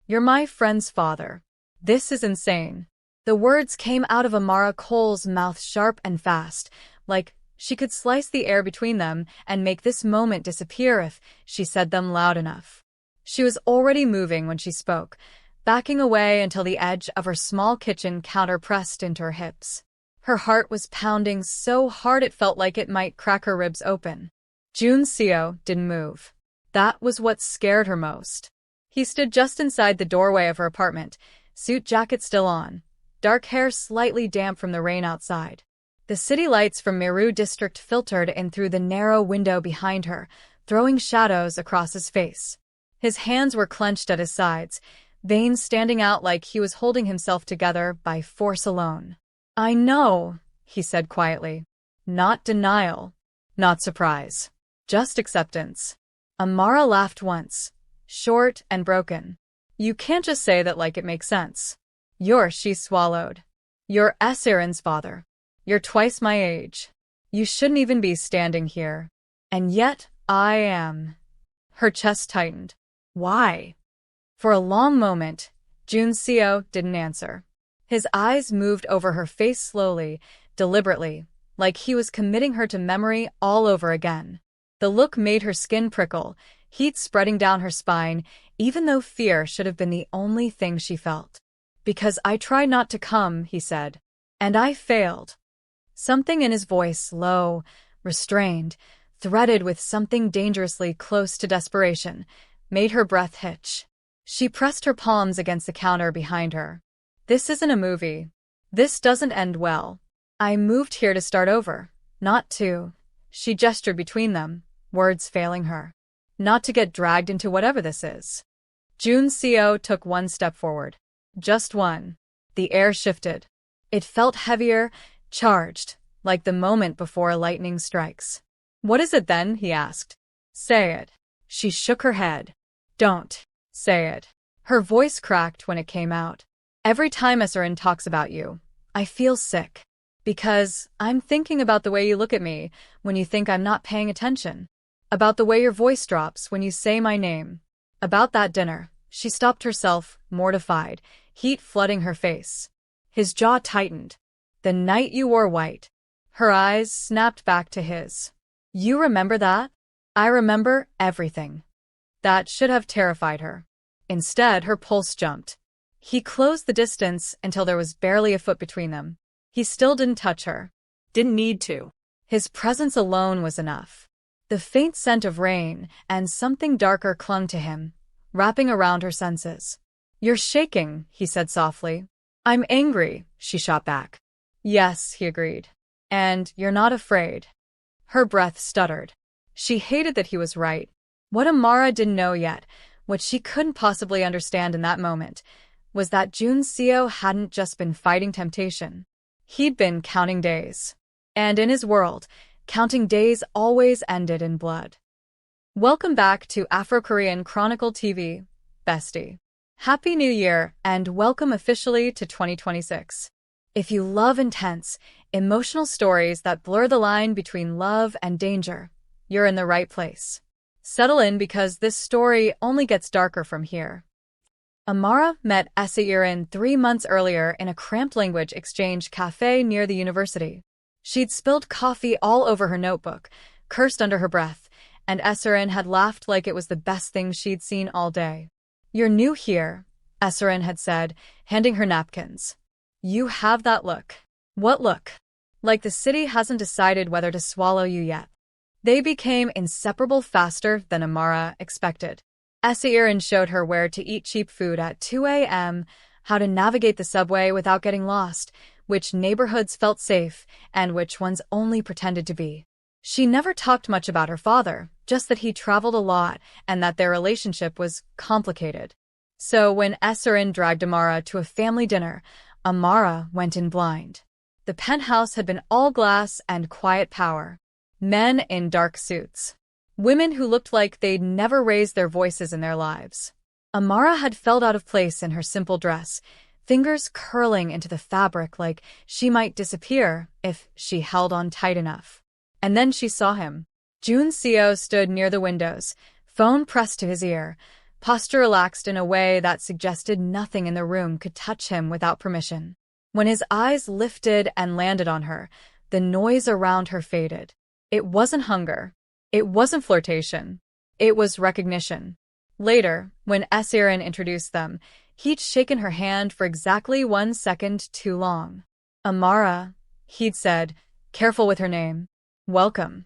You're my friend's father. This is insane. The words came out of Amara Cole's mouth sharp and fast, like she could slice the air between them and make this moment disappear if she said them loud enough. She was already moving when she spoke, backing away until the edge of her small kitchen counter pressed into her hips. Her heart was pounding so hard it felt like it might crack her ribs open. Jun Seo didn't move. That was what scared her most. He stood just inside the doorway of her apartment, suit jacket still on, dark hair slightly damp from the rain outside. The city lights from Miru District filtered in through the narrow window behind her, throwing shadows across his face. His hands were clenched at his sides, veins standing out like he was holding himself together by force alone. "I know," he said quietly. Not denial, not surprise, just acceptance. Amara laughed once, short and broken. "You can't just say that like it makes sense. She swallowed. You're Esirin's father. You're twice my age. You shouldn't even be standing here. And yet, I am." Her chest tightened. "Why?" For a long moment, Jun Seo didn't answer. His eyes moved over her face slowly, deliberately, like he was committing her to memory all over again. The look made her skin prickle, heat spreading down her spine, even though fear should have been the only thing she felt. "Because I tried not to come," he said. "And I failed." Something in his voice, low, restrained, threaded with something dangerously close to desperation, made her breath hitch. She pressed her palms against the counter behind her. "This isn't a movie. This doesn't end well. I moved here to start over, not to—" She gestured between them, words failing her. "Not to get dragged into whatever this is." Jun Seo took one step forward. Just one. The air shifted. It felt heavier, charged, like the moment before lightning strikes. "What is it then?" he asked. "Say it." She shook her head. "Don't. Say it." Her voice cracked when it came out. "Every time Esirin talks about you, I feel sick. Because I'm thinking about the way you look at me when you think I'm not paying attention. About the way your voice drops when you say my name. About that dinner." She stopped herself, mortified, heat flooding her face. His jaw tightened. "The night you wore white." Her eyes snapped back to his. "You remember that?" "I remember everything." That should have terrified her. Instead, her pulse jumped. He closed the distance until there was barely a foot between them. He still didn't touch her. Didn't need to. His presence alone was enough. The faint scent of rain and something darker clung to him, wrapping around her senses. "You're shaking," he said softly. "I'm angry," she shot back. "Yes," he agreed. "And you're not afraid." Her breath stuttered. She hated that he was right. What Amara didn't know yet, what she couldn't possibly understand in that moment, was that Jun Seo hadn't just been fighting temptation. He'd been counting days. And in his world, counting days always ended in blood. Welcome back to Afro-Korean Chronicle TV, bestie. Happy New Year and welcome officially to 2026. If you love intense, emotional stories that blur the line between love and danger, you're in the right place. Settle in because this story only gets darker from here. Amara met Esirin 3 months earlier in a cramped language exchange cafe near the university. She'd spilled coffee all over her notebook, cursed under her breath, and Esirin had laughed like it was the best thing she'd seen all day. "You're new here," Esirin had said, handing her napkins. "You have that look." "What look?" "Like the city hasn't decided whether to swallow you yet." They became inseparable faster than Amara expected. Esirin showed her where to eat cheap food at 2 a.m., how to navigate the subway without getting lost, which neighborhoods felt safe, and which ones only pretended to be. She never talked much about her father, just that he traveled a lot and that their relationship was complicated. So when Esirin dragged Amara to a family dinner, Amara went in blind. The penthouse had been all glass and quiet power. Men in dark suits. Women who looked like they'd never raised their voices in their lives. Amara had felt out of place in her simple dress, fingers curling into the fabric like she might disappear if she held on tight enough. And then she saw him. Jun Seo stood near the windows, phone pressed to his ear, posture relaxed in a way that suggested nothing in the room could touch him without permission. When his eyes lifted and landed on her, the noise around her faded. It wasn't hunger. It wasn't flirtation. It was recognition. Later, when Esirin introduced them, he'd shaken her hand for exactly 1 second too long. Amara, he'd said, careful with her name. Welcome.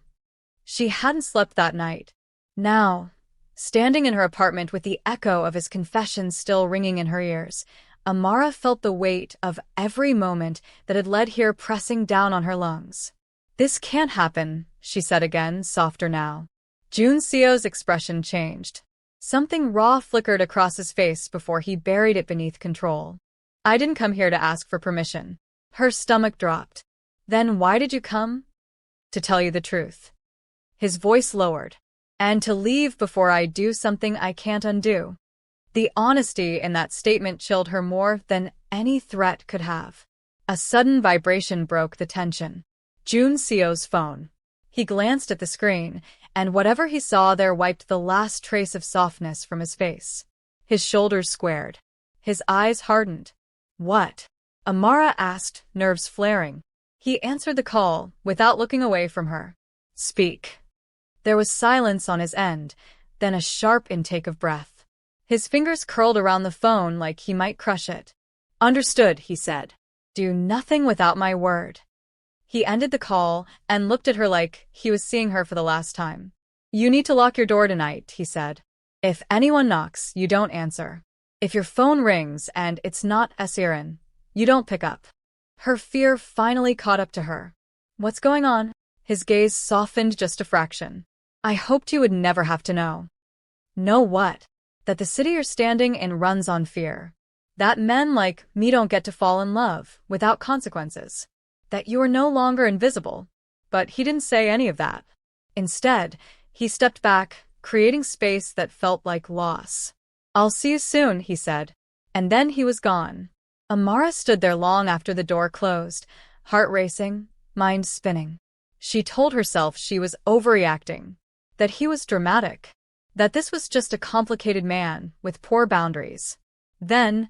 She hadn't slept that night. Now, standing in her apartment with the echo of his confession still ringing in her ears, Amara felt the weight of every moment that had led here pressing down on her lungs. This can't happen, she said again, softer now. Junseo's expression changed. Something raw flickered across his face before he buried it beneath control. I didn't come here to ask for permission. Her stomach dropped. Then why did you come? To tell you the truth. His voice lowered. And to leave before I do something I can't undo. The honesty in that statement chilled her more than any threat could have. A sudden vibration broke the tension. Junseo's phone. He glanced at the screen, and whatever he saw there wiped the last trace of softness from his face. His shoulders squared. His eyes hardened. What? Amara asked, nerves flaring. He answered the call, without looking away from her. Speak. There was silence on his end, then a sharp intake of breath. His fingers curled around the phone like he might crush it. Understood, he said. Do nothing without my word. He ended the call and looked at her like he was seeing her for the last time. You need to lock your door tonight, he said. If anyone knocks, you don't answer. If your phone rings and it's not Esirin, you don't pick up. Her fear finally caught up to her. What's going on? His gaze softened just a fraction. I hoped you would never have to know. Know what? That the city you're standing in runs on fear. That men like me don't get to fall in love without consequences. That you are no longer invisible. But he didn't say any of that. Instead, he stepped back, creating space that felt like loss. I'll see you soon, he said. And then he was gone. Amara stood there long after the door closed, heart racing, mind spinning. She told herself she was overreacting, that he was dramatic, that this was just a complicated man with poor boundaries. Then,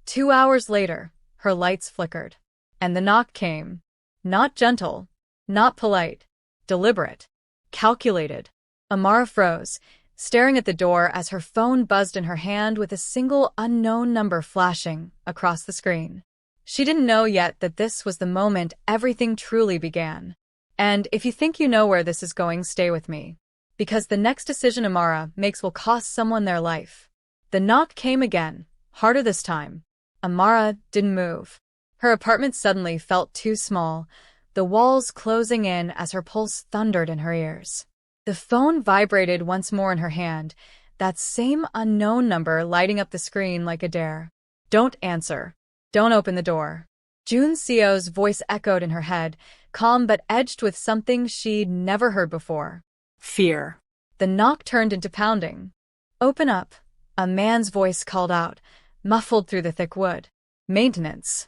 2 hours later, her lights flickered, and the knock came. Not gentle, not polite, deliberate, calculated. Amara froze, staring at the door as her phone buzzed in her hand with a single unknown number flashing across the screen. She didn't know yet that this was the moment everything truly began. And if you think you know where this is going, stay with me. Because the next decision Amara makes will cost someone their life. The knock came again, harder this time. Amara didn't move. Her apartment suddenly felt too small, the walls closing in as her pulse thundered in her ears. The phone vibrated once more in her hand, that same unknown number lighting up the screen like a dare. Don't answer. Don't open the door. Junseo's voice echoed in her head, calm but edged with something she'd never heard before. Fear. The knock turned into pounding. Open up, a man's voice called out, muffled through the thick wood. Maintenance.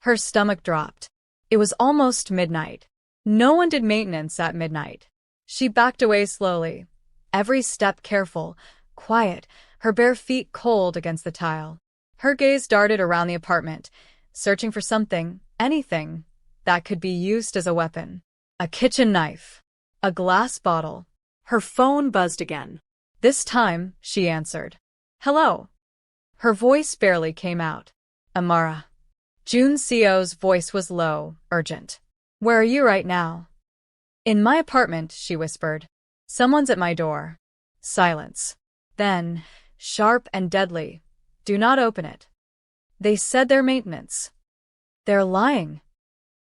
Her stomach dropped. It was almost midnight. No one did maintenance at midnight. She backed away slowly, every step careful, quiet, her bare feet cold against the tile. Her gaze darted around the apartment, searching for something, anything, that could be used as a weapon. A kitchen knife. A glass bottle. Her phone buzzed again. This time, she answered. Hello. Her voice barely came out. Amara. Junseo's voice was low, urgent. Where are you right now? In my apartment, she whispered. Someone's at my door. Silence. Then, sharp and deadly. Do not open it. They said they're maintenance. They're lying.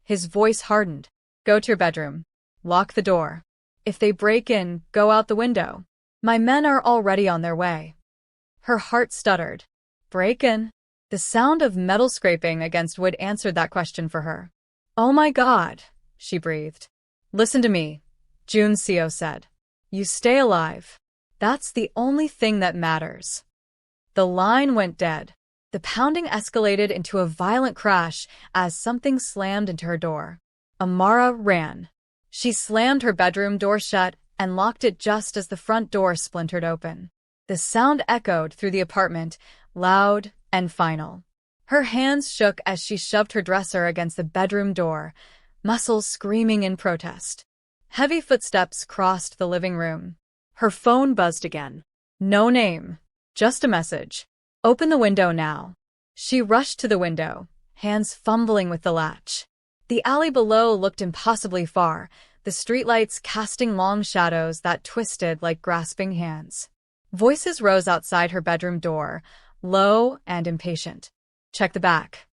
His voice hardened. Go to your bedroom. Lock the door. If they break in, go out the window. My men are already on their way. Her heart stuttered. Break in? The sound of metal scraping against wood answered that question for her. Oh my God, she breathed. Listen to me, Junseo said. You stay alive. That's the only thing that matters. The line went dead. The pounding escalated into a violent crash as something slammed into her door. Amara ran. She slammed her bedroom door shut and locked it just as the front door splintered open. The sound echoed through the apartment, loud and final. Her hands shook as she shoved her dresser against the bedroom door, muscles screaming in protest. Heavy footsteps crossed the living room. Her phone buzzed again. No name, just a message. Open the window now. She rushed to the window, hands fumbling with the latch. The alley below looked impossibly far, the streetlights casting long shadows that twisted like grasping hands. Voices rose outside her bedroom door, low and impatient. Check the back.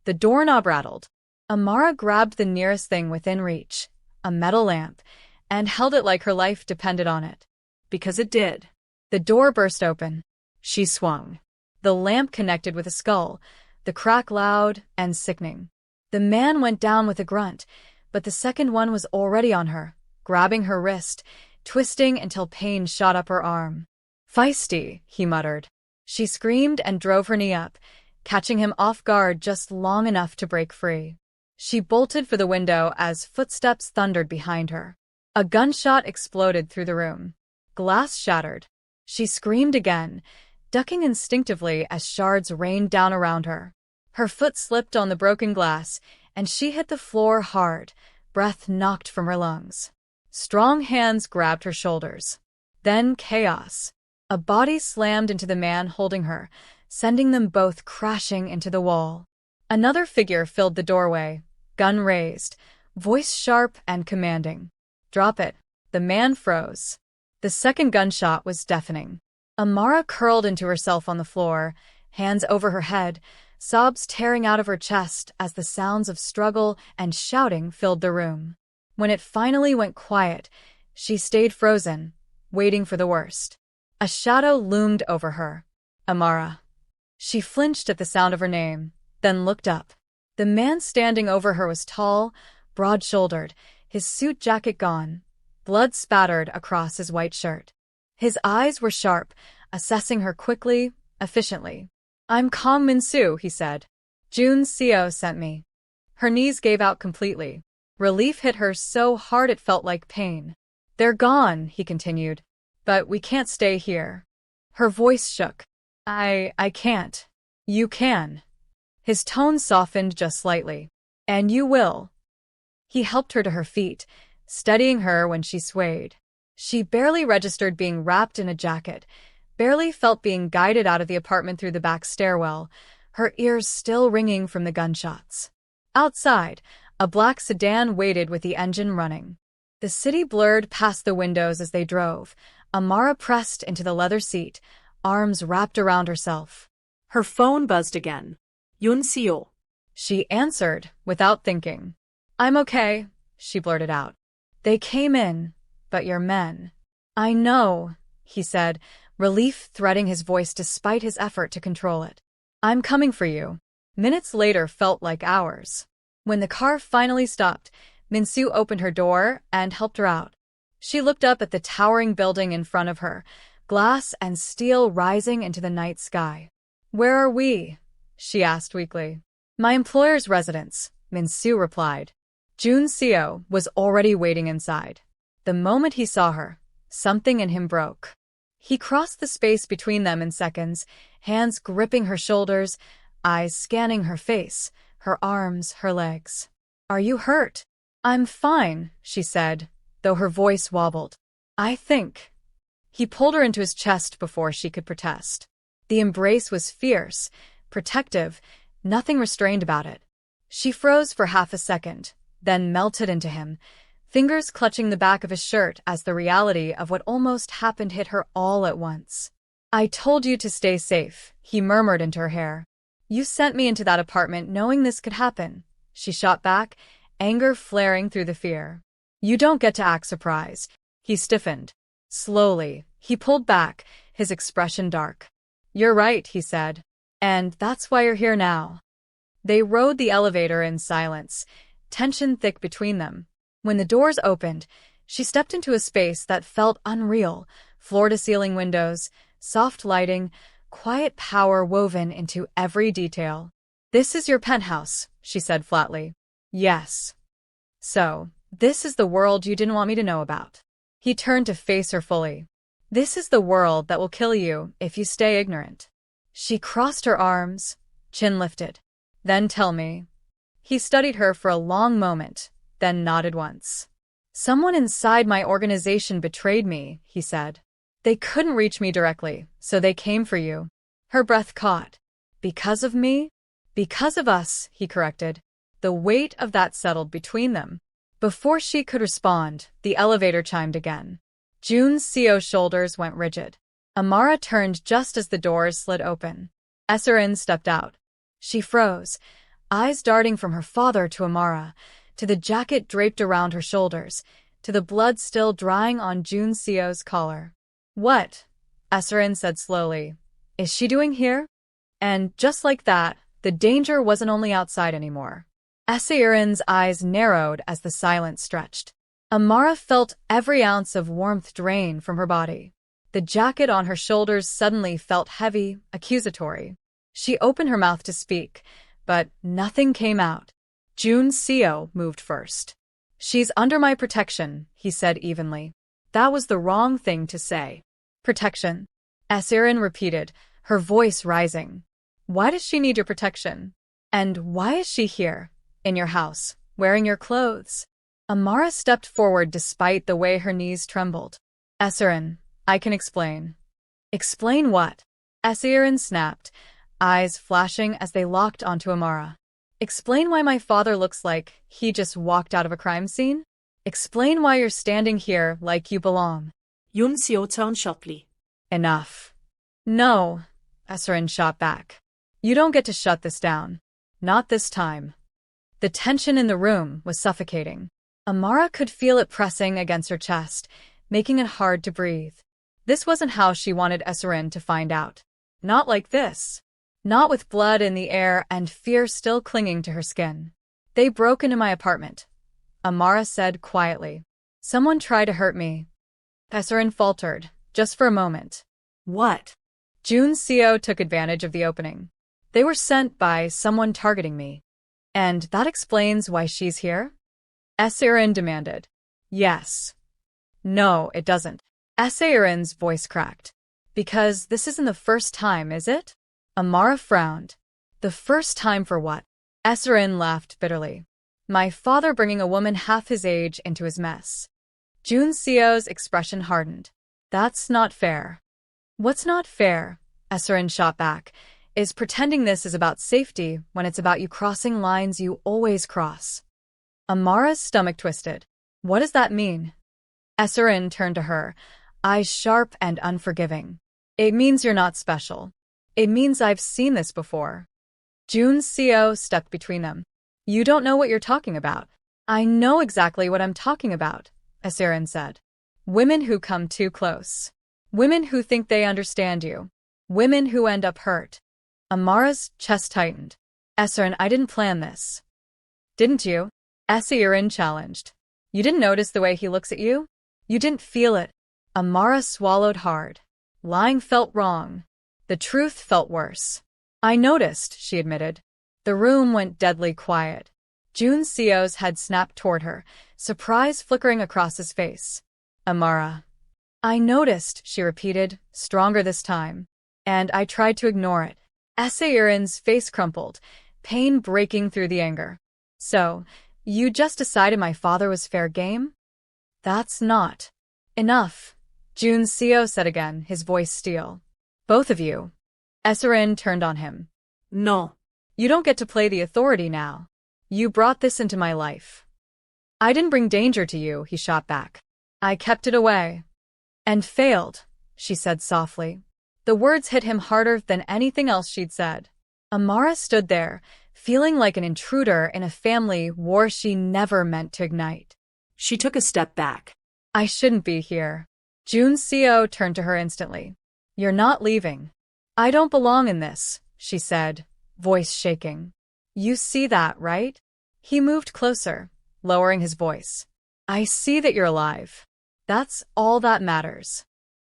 The doorknob rattled. Amara grabbed the nearest thing within reach, a metal lamp, and held it like her life depended on it. Because it did. The door burst open. She swung. The lamp connected with a skull, the crack loud and sickening. The man went down with a grunt, but the second one was already on her, grabbing her wrist, twisting until pain shot up her arm. Feisty, he muttered. She screamed and drove her knee up, catching him off guard just long enough to break free. She bolted for the window as footsteps thundered behind her. A gunshot exploded through the room. Glass shattered. She screamed again, ducking instinctively as shards rained down around her. Her foot slipped on the broken glass, and she hit the floor hard, breath knocked from her lungs. Strong hands grabbed her shoulders. Then chaos. A body slammed into the man holding her, sending them both crashing into the wall. Another figure filled the doorway, gun raised, voice sharp and commanding. Drop it. The man froze. The second gunshot was deafening. Amara curled into herself on the floor, hands over her head, sobs tearing out of her chest as the sounds of struggle and shouting filled the room. When it finally went quiet, she stayed frozen, waiting for the worst. A shadow loomed over her. Amara. She flinched at the sound of her name, then looked up. The man standing over her was tall, broad-shouldered, his suit jacket gone, blood spattered across his white shirt. His eyes were sharp, assessing her quickly, efficiently. I'm Kang Min-soo, he said. Jun Seo sent me. Her knees gave out completely. Relief hit her so hard it felt like pain. They're gone, he continued. But we can't stay here. Her voice shook. I can't. You can. His tone softened just slightly. And you will. He helped her to her feet, steadying her when she swayed. She barely registered being wrapped in a jacket, barely felt being guided out of the apartment through the back stairwell, her ears still ringing from the gunshots. Outside, a black sedan waited with the engine running. The city blurred past the windows as they drove. Amara pressed into the leather seat, arms wrapped around herself. Her phone buzzed again. Yun Seo. She answered, without thinking. I'm okay, she blurted out. They came in, but you're men. I know, he said, relief threading his voice despite his effort to control it. I'm coming for you. Minutes later felt like hours. When the car finally stopped, Min-soo opened her door and helped her out. She looked up at the towering building in front of her, glass and steel rising into the night sky. Where are we? She asked weakly. My employer's residence, Min-soo replied. Jun Seo was already waiting inside. The moment he saw her, something in him broke. He crossed the space between them in seconds, hands gripping her shoulders, eyes scanning her face, her arms, her legs. Are you hurt? I'm fine, she said, though her voice wobbled. I think. He pulled her into his chest before she could protest. The embrace was fierce, protective, nothing restrained about it. She froze for half a second, then melted into him, fingers clutching the back of his shirt as the reality of what almost happened hit her all at once. I told you to stay safe, he murmured into her hair. You sent me into that apartment knowing this could happen, she shot back, anger flaring through the fear. You don't get to act surprised. He stiffened. Slowly, he pulled back, his expression dark. You're right, he said. And that's why you're here now. They rode the elevator in silence, tension thick between them. When the doors opened, she stepped into a space that felt unreal, floor-to-ceiling windows, soft lighting, quiet power woven into every detail. This is your penthouse, she said flatly. Yes. So, this is the world you didn't want me to know about. He turned to face her fully. This is the world that will kill you if you stay ignorant. She crossed her arms, chin lifted. Then tell me. He studied her for a long moment, then nodded once. Someone inside my organization betrayed me, he said. They couldn't reach me directly, so they came for you. Her breath caught. Because of me? Because of us, he corrected. The weight of that settled between them. Before she could respond, the elevator chimed again. Jun's shoulders went rigid. Amara turned just as the doors slid open. Esserin stepped out. She froze, eyes darting from her father to Amara, to the jacket draped around her shoulders, to the blood still drying on Jun's collar. What? Esserin said slowly. Is she doing here? And just like that, the danger wasn't only outside anymore. Esserin's eyes narrowed as the silence stretched. Amara felt every ounce of warmth drain from her body. The jacket on her shoulders suddenly felt heavy, accusatory. She opened her mouth to speak, but nothing came out. Jun's moved first. She's under my protection, he said evenly. That was the wrong thing to say. Protection. Esserin repeated, her voice rising. Why does she need your protection? And why is she here, in your house, wearing your clothes? Amara stepped forward despite the way her knees trembled. Esserin, I can explain. Explain what? Esserin snapped, eyes flashing as they locked onto Amara. Explain why my father looks like he just walked out of a crime scene? Explain why you're standing here like you belong. Yun-seo turned sharply. Enough. No, Esserin shot back. You don't get to shut this down. Not this time. The tension in the room was suffocating. Amara could feel it pressing against her chest, making it hard to breathe. This wasn't how she wanted Esserin to find out. Not like this. Not with blood in the air and fear still clinging to her skin. They broke into my apartment, Amara said quietly. Someone tried to hurt me. Esserin faltered, just for a moment. What? Jun's took advantage of the opening. They were sent by someone targeting me. And that explains why she's here? Esserin demanded. Yes. No, it doesn't. Esserin's voice cracked. Because this isn't the first time, is it? Amara frowned. The first time for what? Esserin laughed bitterly. My father bringing a woman half his age into his mess. Jun's expression hardened. That's not fair. What's not fair, Esserin shot back, is pretending this is about safety when it's about you crossing lines you always cross. Amara's stomach twisted. What does that mean? Esserin turned to her, eyes sharp and unforgiving. It means you're not special. It means I've seen this before. Jun's stepped between them. You don't know what you're talking about. I know exactly what I'm talking about, Esserin said. Women who come too close. Women who think they understand you. Women who end up hurt. Amara's chest tightened. Esserin, I didn't plan this. Didn't you? Esserin challenged. You didn't notice the way he looks at you? You didn't feel it. Amara swallowed hard. Lying felt wrong. The truth felt worse. I noticed, she admitted. The room went deadly quiet. Jun's head snapped toward her, surprise flickering across his face. Amara. I noticed, she repeated, stronger this time. And I tried to ignore it. Esserin's face crumpled, pain breaking through the anger. So, you just decided my father was fair game? That's not enough, Jun's said again, his voice steel. Both of you. Esserin turned on him. No. You don't get to play the authority now. You brought this into my life. I didn't bring danger to you, he shot back. I kept it away. And failed, she said softly. The words hit him harder than anything else she'd said. Amara stood there, feeling like an intruder in a family war she never meant to ignite. She took a step back. I shouldn't be here. Jun's turned to her instantly. You're not leaving. I don't belong in this, she said, voice shaking. You see that, right? He moved closer, lowering his voice. I see that you're alive. That's all that matters.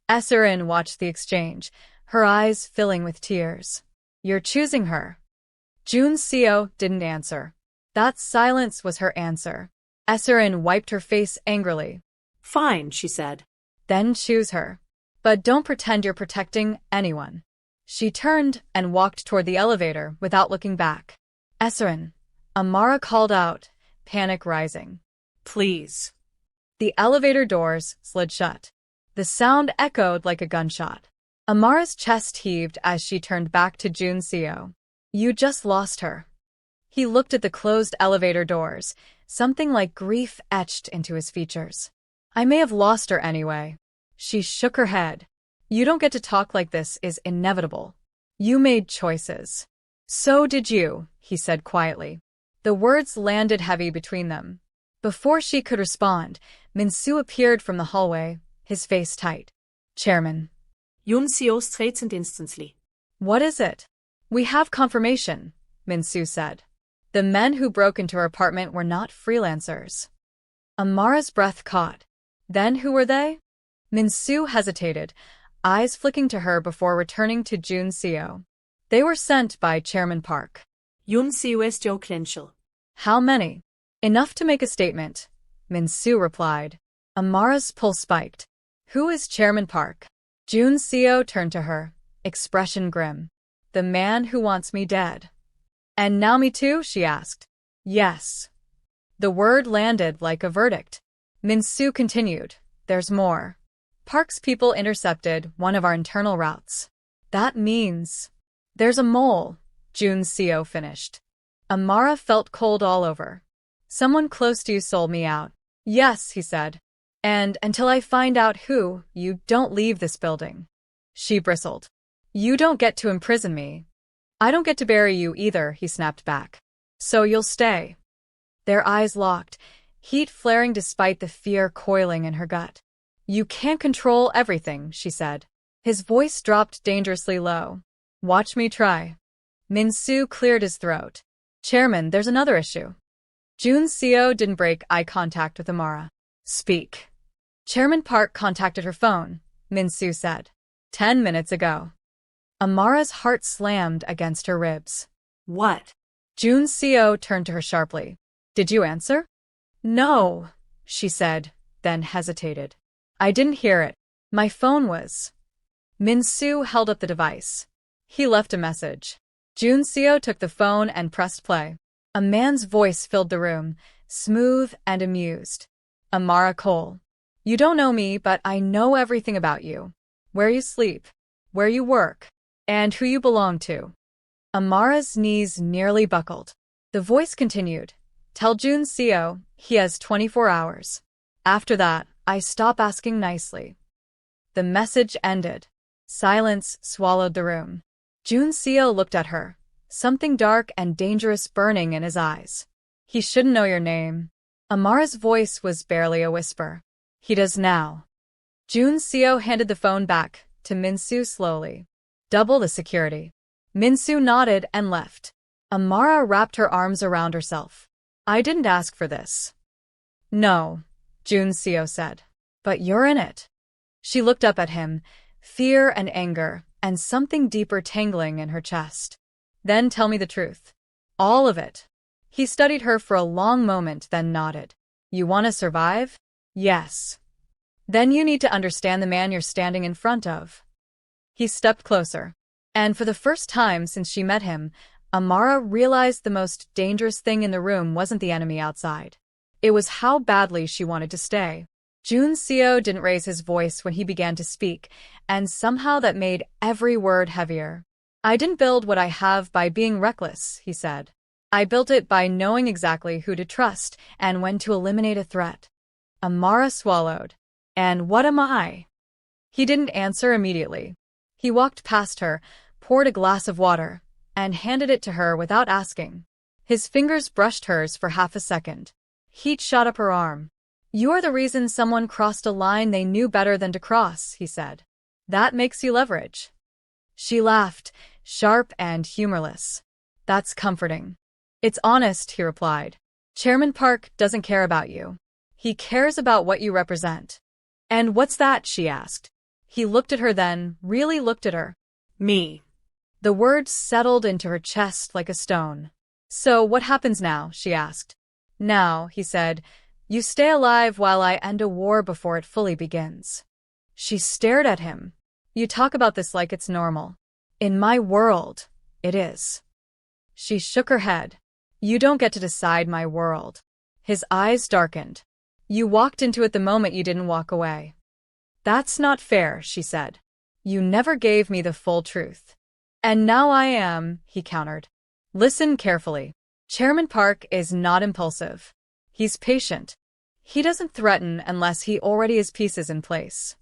Esserin watched the exchange, her eyes filling with tears. You're choosing her. Jun's didn't answer. That silence was her answer. Esserin wiped her face angrily. Fine, she said. Then choose her. But don't pretend you're protecting anyone. She turned and walked toward the elevator without looking back. Esserin, Amara called out, panic rising. Please. The elevator doors slid shut. The sound echoed like a gunshot. Amara's chest heaved as she turned back to Jun Seo. You just lost her. He looked at the closed elevator doors, something like grief etched into his features. I may have lost her anyway. She shook her head. You don't get to talk like this is inevitable. You made choices. So did you, he said quietly. The words landed heavy between them. Before she could respond, Min-soo appeared from the hallway, his face tight. Chairman. Jun Seo straightened instantly. What is it? We have confirmation, Min-soo said. The men who broke into her apartment were not freelancers. Amara's breath caught. Then who were they? Min-soo hesitated, eyes flicking to her before returning to Jun Seo. They were sent by Chairman Park. Jun Seo's confidential. How many? Enough to make a statement, Min-soo replied. Amara's pulse spiked. Who is Chairman Park? Jun Seo turned to her, expression grim. The man who wants me dead. And now me too, she asked. Yes. The word landed like a verdict. Min-soo continued, there's more. Park's people intercepted one of our internal routes. That means there's a mole, Jun Seo finished. Amara felt cold all over. Someone close to you sold me out. Yes, he said. And until I find out who, you don't leave this building. She bristled. You don't get to imprison me. I don't get to bury you either, he snapped back. So you'll stay. Their eyes locked, heat flaring despite the fear coiling in her gut. You can't control everything, she said. His voice dropped dangerously low. Watch me try. Min-soo cleared his throat. Chairman, there's another issue. Jun Seo didn't break eye contact with Amara. Speak. Chairman Park contacted her phone, Min-soo said. 10 minutes ago. Amara's heart slammed against her ribs. What? Jun Seo turned to her sharply. Did you answer? No, she said, then hesitated. I didn't hear it. My phone was. Min-soo held up the device. He left a message. Jun Seo took the phone and pressed play. A man's voice filled the room, smooth and amused. Amara Cole. You don't know me, but I know everything about you. Where you sleep, where you work, and who you belong to. Amara's knees nearly buckled. The voice continued. Tell Jun Seo he has 24 hours. After that, I stop asking nicely. The message ended. Silence swallowed the room. Jun Seo looked at her, something dark and dangerous burning in his eyes. He shouldn't know your name. Amara's voice was barely a whisper. He does now. Jun Seo handed the phone back to Min-soo slowly. Double the security. Min-soo nodded and left. Amara wrapped her arms around herself. I didn't ask for this. No, Jun Seo said. But you're in it. She looked up at him, fear and anger, and something deeper tangling in her chest. Then tell me the truth. All of it. He studied her for a long moment, then nodded. You want to survive? Yes. Then you need to understand the man you're standing in front of. He stepped closer. And for the first time since she met him, Amara realized the most dangerous thing in the room wasn't the enemy outside. It was how badly she wanted to stay. Jun Seo didn't raise his voice when he began to speak, and somehow that made every word heavier. I didn't build what I have by being reckless, he said. I built it by knowing exactly who to trust and when to eliminate a threat. Amara swallowed. And what am I? He didn't answer immediately. He walked past her, poured a glass of water, and handed it to her without asking. His fingers brushed hers for half a second. Heat shot up her arm. You're the reason someone crossed a line they knew better than to cross, he said. That makes you leverage. She laughed, sharp and humorless. That's comforting. It's honest, he replied. Chairman Park doesn't care about you. He cares about what you represent. And what's that? She asked. He looked at her then, really looked at her. Me. The words settled into her chest like a stone. So what happens now? She asked. Now, he said, you stay alive while I end a war before it fully begins. She stared at him. You talk about this like it's normal. In my world, it is. She shook her head. You don't get to decide my world. His eyes darkened. You walked into it the moment you didn't walk away. That's not fair, she said. You never gave me the full truth. And now I am, he countered. Listen carefully. Chairman Park is not impulsive. He's patient. He doesn't threaten unless he already has pieces in place.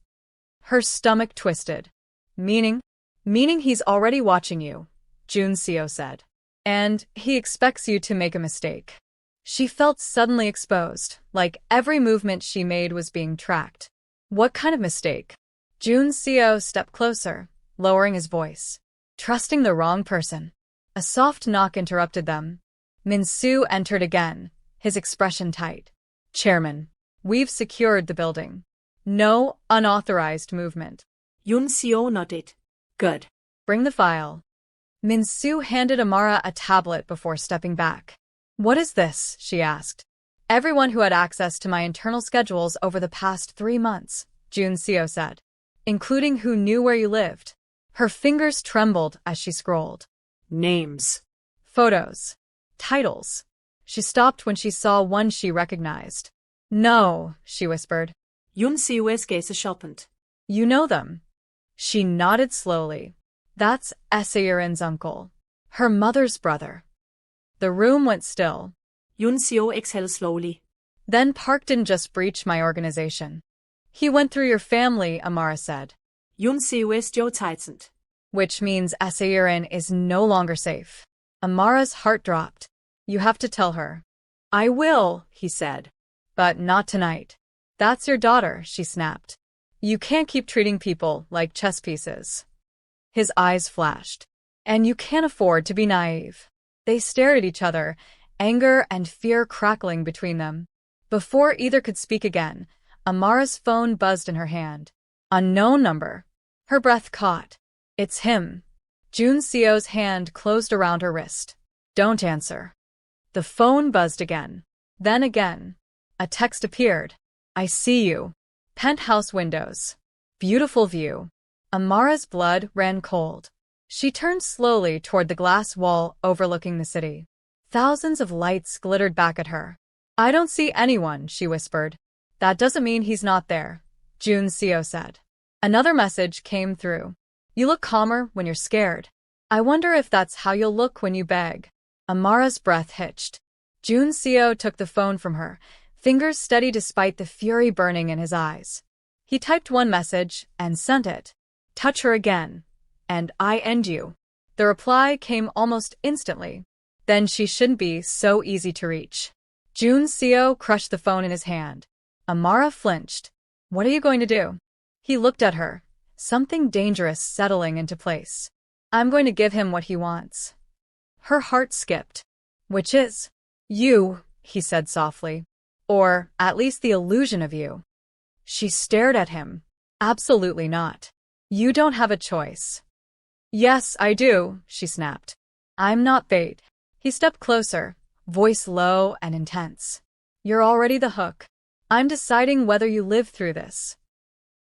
Her stomach twisted. Meaning? Meaning he's already watching you, Jun Seo said. And he expects you to make a mistake. She felt suddenly exposed, like every movement she made was being tracked. What kind of mistake? Jun Seo stepped closer, lowering his voice. Trusting the wrong person. A soft knock interrupted them. Min-soo entered again, his expression tight. Chairman, we've secured the building. No unauthorized movement. Jun Seo nodded. Good. Bring the file. Min-soo handed Amara a tablet before stepping back. What is this? She asked. Everyone who had access to my internal schedules over the past 3 months, Jun Seo said. Including who knew where you lived. Her fingers trembled as she scrolled. Names. Photos. Titles. She stopped when she saw one she recognized. No, she whispered. Jun Seo's Gäseshoppend. You know them. She nodded slowly. That's Esayeon's uncle. Her mother's brother. The room went still. Jun Seo exhaled slowly. Then Park didn't just breach my organization. He went through your family, Amara said. Jun Seo's Joe-Zeitend. Which means Esayeon is no longer safe. Amara's heart dropped. You have to tell her. I will, he said. But not tonight. That's your daughter, she snapped. You can't keep treating people like chess pieces. His eyes flashed. And you can't afford to be naive. They stared at each other, anger and fear crackling between them. Before either could speak again, Amara's phone buzzed in her hand. Unknown number. Her breath caught. It's him. Jun Seo's hand closed around her wrist. Don't answer. The phone buzzed again. Then again. A text appeared. I see you. Penthouse windows. Beautiful view. Amara's blood ran cold. She turned slowly toward the glass wall overlooking the city. Thousands of lights glittered back at her. I don't see anyone, she whispered. That doesn't mean he's not there, Jun Seo said. Another message came through. You look calmer when you're scared. I wonder if that's how you'll look when you beg. Amara's breath hitched. Jun Seo took the phone from her, fingers steady despite the fury burning in his eyes. He typed one message and sent it. Touch her again, and I end you. The reply came almost instantly. Then she shouldn't be so easy to reach. Jun Seo crushed the phone in his hand. Amara flinched. What are you going to do? He looked at her, something dangerous settling into place. I'm going to give him what he wants. Her heart skipped. Which is? You, he said softly. Or, at least the illusion of you. She stared at him. Absolutely not. You don't have a choice. Yes, I do, she snapped. I'm not bait. He stepped closer, voice low and intense. You're already the hook. I'm deciding whether you live through this.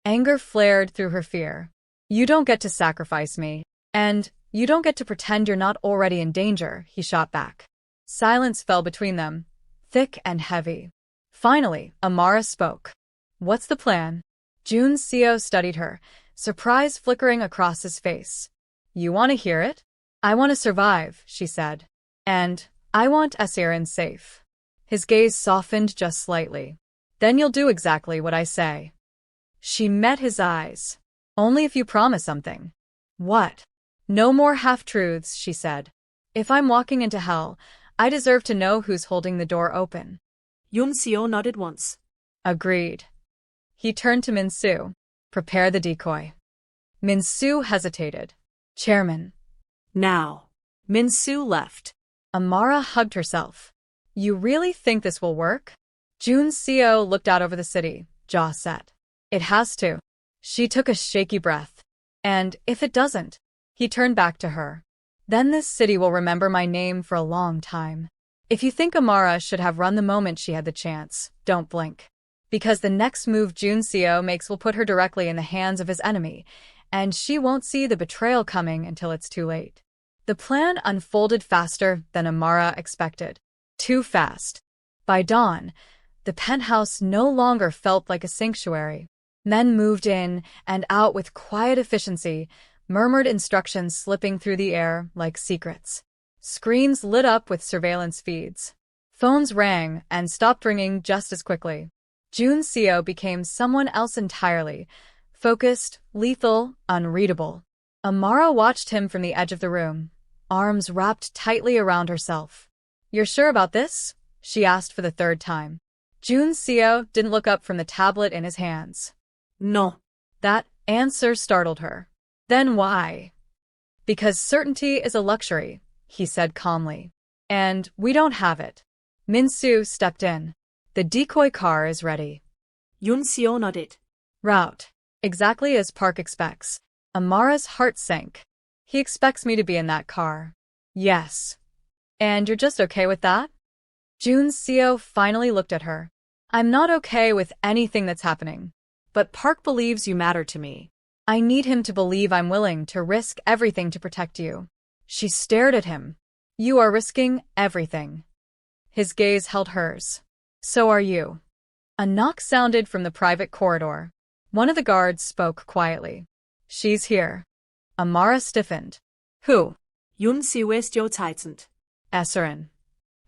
Anger flared through her fear. You don't get to sacrifice me. And you don't get to pretend you're not already in danger, he shot back. Silence fell between them, thick and heavy. Finally, Amara spoke. What's the plan? Jun Seo studied her, surprise flickering across his face. You want to hear it? I want to survive, she said. And I want Esayeon safe. His gaze softened just slightly. Then you'll do exactly what I say. She met his eyes. Only if you promise something. What? No more half-truths, she said. If I'm walking into hell, I deserve to know who's holding the door open. Jun Seo nodded once. Agreed. He turned to Min-soo. Prepare the decoy. Min-soo hesitated. Chairman. Now. Min-soo left. Amara hugged herself. You really think this will work? Jun Seo looked out over the city, jaw set. It has to. She took a shaky breath. And if it doesn't? He turned back to her. Then this city will remember my name for a long time. If you think Amara should have run the moment she had the chance, don't blink. Because the next move Junseo makes will put her directly in the hands of his enemy, and she won't see the betrayal coming until it's too late. The plan unfolded faster than Amara expected. Too fast. By dawn, the penthouse no longer felt like a sanctuary. Men moved in and out with quiet efficiency, murmured instructions slipping through the air like secrets. Screens lit up with surveillance feeds. Phones rang and stopped ringing just as quickly. Junseo became someone else entirely, focused, lethal, unreadable. Amara watched him from the edge of the room, arms wrapped tightly around herself. "You're sure about this?" she asked for the third time. Junseo didn't look up from the tablet in his hands. No. That answer startled her. Then why? "Because certainty is a luxury," he said calmly. "And we don't have it." Min-soo stepped in. "The decoy car is ready." Junseo nodded. "Route. Exactly as Park expects." Amara's heart sank. "He expects me to be in that car." "Yes." "And you're just okay with that?" Junseo finally looked at her. "I'm not okay with anything that's happening. But Park believes you matter to me. I need him to believe I'm willing to risk everything to protect you." She stared at him. "You are risking everything." His gaze held hers. "So are you." A knock sounded from the private corridor. One of the guards spoke quietly. "She's here." Amara stiffened. "Who?" Junseo ist Jotzheitsend. Esserin.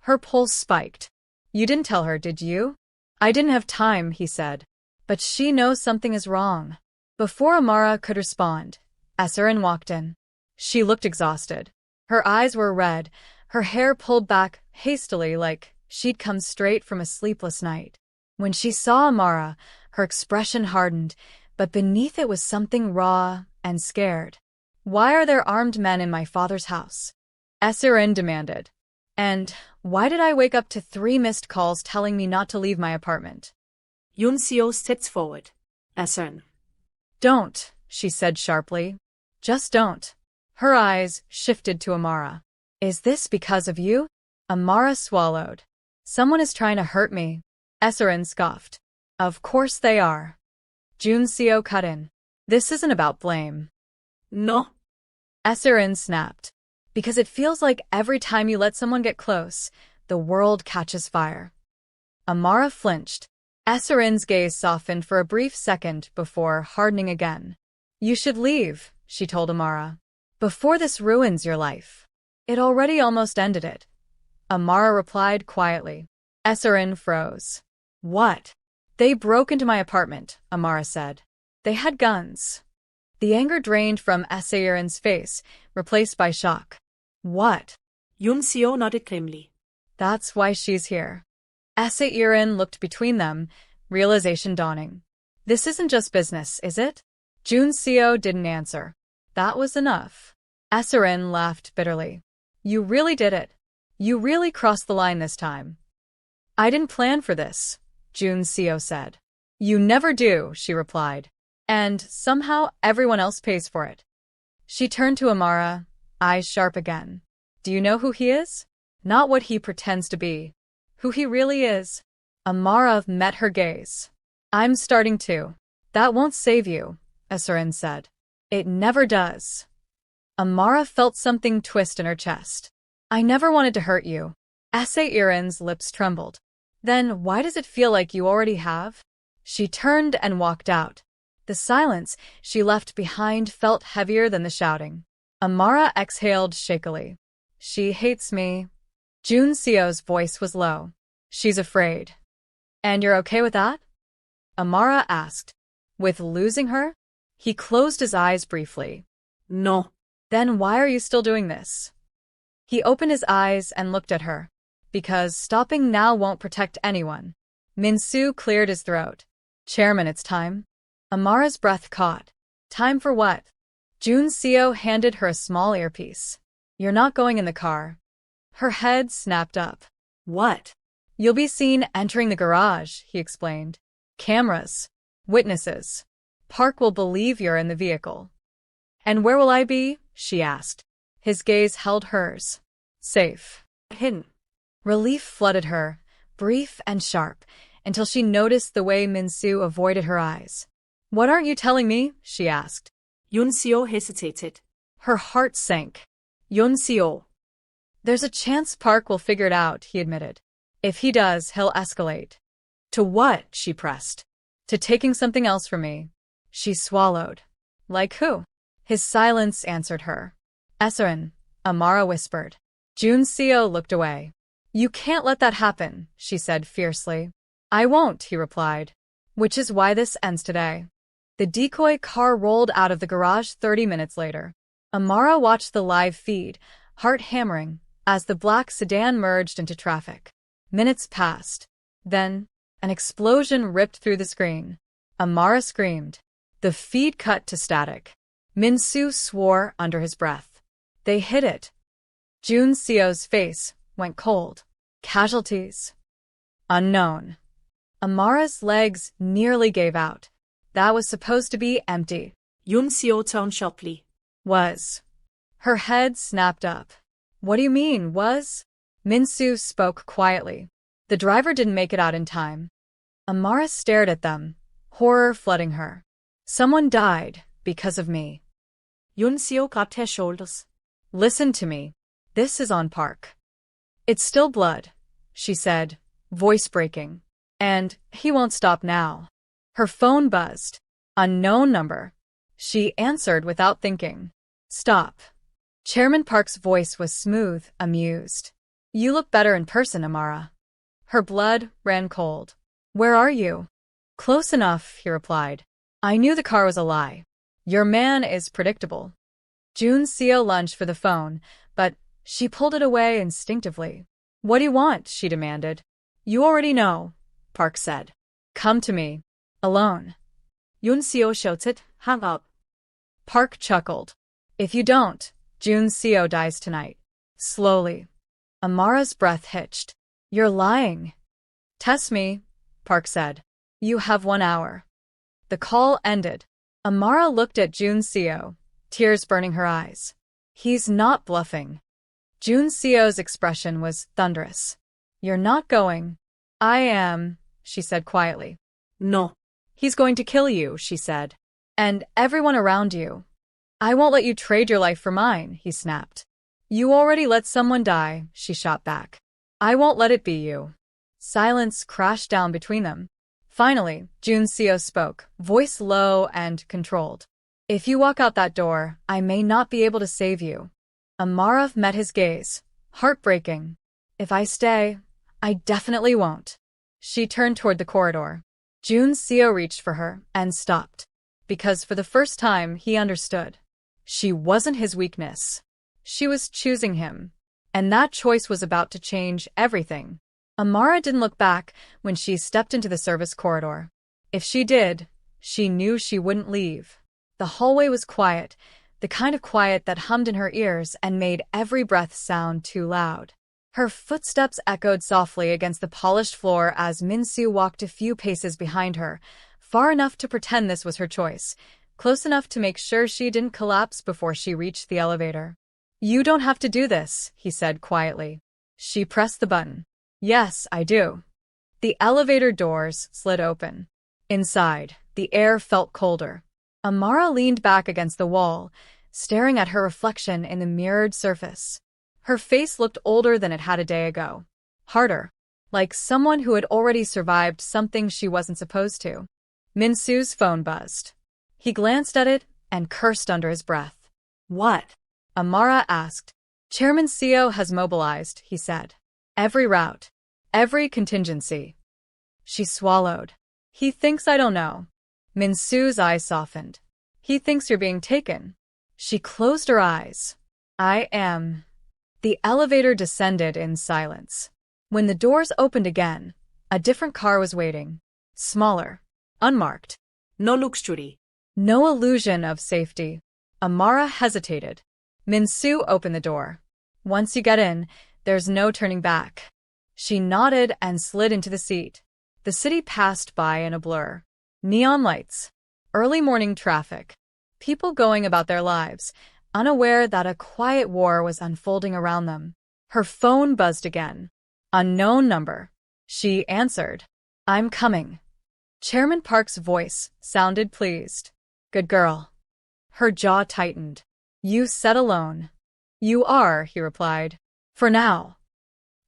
Her pulse spiked. "You didn't tell her, did you?" "I didn't have time," he said. "But she knows something is wrong." Before Amara could respond, Esserin walked in. She looked exhausted. Her eyes were red, her hair pulled back hastily like she'd come straight from a sleepless night. When she saw Amara, her expression hardened, but beneath it was something raw and scared. "Why are there armed men in my father's house?" Esserin demanded. "And why did I wake up to 3 missed calls telling me not to leave my apartment?" Junseo steps forward. Esserin. "Don't," she said sharply. "Just don't." Her eyes shifted to Amara. "Is this because of you?" Amara swallowed. "Someone is trying to hurt me." Esserin scoffed. "Of course they are." Junseo cut in. "This isn't about blame." No. Esserin snapped. "Because it feels like every time you let someone get close, the world catches fire." Amara flinched. Esserin's gaze softened for a brief second before hardening again. "You should leave," she told Amara. "Before this ruins your life." "It already almost ended it." Amara replied quietly. Esserin froze. "What?" "They broke into my apartment," Amara said. "They had guns." The anger drained from Esserin's face, replaced by shock. "What?" Junseo nodded grimly. "That's why she's here." Esserin looked between them, realization dawning. "This isn't just business, is it?" Junseo didn't answer. That was enough. Esserin laughed bitterly. "You really did it. You really crossed the line this time." "I didn't plan for this," Junseo said. "You never do," she replied. "And somehow everyone else pays for it." She turned to Amara, eyes sharp again. "Do you know who he is? Not what he pretends to be. Who he really is." Amara met her gaze. "I'm starting to." "That won't save you," Esserin said. "It never does." Amara felt something twist in her chest. "I never wanted to hurt you." Esserin's lips trembled. "Then why does it feel like you already have?" She turned and walked out. The silence she left behind felt heavier than the shouting. Amara exhaled shakily. "She hates me." Junseo's voice was low. "She's afraid." "And you're okay with that?" Amara asked. "With losing her?" He closed his eyes briefly. No. "Then why are you still doing this?" He opened his eyes and looked at her. "Because stopping now won't protect anyone." Min-soo cleared his throat. "Chairman, it's time." Amara's breath caught. "Time for what?" Junseo handed her a small earpiece. "You're not going in the car." Her head snapped up. What? "You'll be seen entering the garage," he explained. "Cameras. Witnesses. Park will believe you're in the vehicle." "And where will I be?" she asked. His gaze held hers. "Safe. Hidden." Relief flooded her, brief and sharp, until she noticed the way Min-soo avoided her eyes. "What aren't you telling me?" she asked. Yoon-seo hesitated. Her heart sank. Yoon-seo. "There's a chance Park will figure it out," he admitted. "If he does, he'll escalate." "To what?" she pressed. "To taking something else from me." She swallowed. "Like who?" His silence answered her. "Esserin," Amara whispered. Yoon-seo looked away. "You can't let that happen," she said fiercely. "I won't," he replied. "Which is why this ends today." The Decoy car rolled out of the garage 30 minutes later. Amara watched the live feed, heart hammering, as the black sedan merged into traffic. Minutes passed. Then, an explosion ripped through the screen. Amara screamed. The feed cut to static. Min-soo swore under his breath. They hit it. Yoon-seo's face went cold. Casualties? Unknown. Amara's legs nearly gave out. That was supposed to be empty. Yoon-seo turned sharply. Was. Her head snapped up. "What do you mean, was?" Min-soo spoke quietly. "The driver didn't make it out in time." Amara stared at them, horror flooding her. "Someone died because of me." Yoon-seo grabbed her shoulders. "Listen to me. This is on Park. It's still blood," she said, voice breaking. "And he won't stop now." Her phone buzzed. Unknown number. She answered without thinking. "Stop." Chairman Park's voice was smooth, amused. "You look better in person, Amara." Her blood ran cold. "Where are you?" "Close enough," he replied. "I knew the car was a lie. Your man is predictable." Yoon-seo lunged for the phone, but she pulled it away instinctively. "What do you want?" she demanded. "You already know," Park said. "Come to me. Alone." Yoon-seo shouted, "Hang up." Park chuckled. "If you don't, Yoon-seo dies tonight." Slowly. Amara's breath hitched. "You're lying." "Test me," Park said. "You have 1 hour." The call ended. Amara looked at Yoon-seo, tears burning her eyes. He's not bluffing. Yoon-seo's expression was thunderous. "You're not going." "I am," she said quietly. "No." "He's going to kill you," she said. "And everyone around you." "I won't let you trade your life for mine," he snapped. "You already let someone die," she shot back. "I won't let it be you." Silence crashed down between them. Finally, Yoon-seo spoke, voice low and controlled. "If you walk out that door, I may not be able to save you." Amara met his gaze, heartbreaking. "If I stay, I definitely won't." She turned toward the corridor. Yoon-seo reached for her and stopped. Because for the first time, he understood. She wasn't his weakness. She was choosing him. And that choice was about to change everything. Amara didn't look back when she stepped into the service corridor. If she did, she knew she wouldn't leave. The hallway was quiet, the kind of quiet that hummed in her ears and made every breath sound too loud. Her footsteps echoed softly against the polished floor as Min-soo walked a few paces behind her, far enough to pretend this was her choice, close enough to make sure she didn't collapse before she reached the elevator. "You don't have to do this," he said quietly. She pressed the button. "Yes, I do." The elevator doors slid open. Inside, the air felt colder. Amara leaned back against the wall, staring at her reflection in the mirrored surface. Her face looked older than it had a day ago. Harder. Like someone who had already survived something she wasn't supposed to. Min-soo's phone buzzed. He glanced at it and cursed under his breath. "What?" Amara asked. "Chairman Seo has mobilized," he said. "Every route. Every contingency." She swallowed. "He thinks I don't know." Min-soo's eyes softened. "He thinks you're being taken." She closed her eyes. "I am." The elevator descended in silence. When the doors opened again, a different car was waiting. Smaller. Unmarked. No luxury. No illusion of safety. Amara hesitated. Min-soo opened the door. "Once you get in, there's no turning back." She nodded and slid into the seat. The city passed by in a blur. Neon lights. Early morning traffic. People going about their lives, unaware that a quiet war was unfolding around them. Her phone buzzed again. Unknown number. She answered. I'm coming. Chairman Park's voice sounded pleased. Good girl. Her jaw tightened. You said alone. You are, he replied. For now.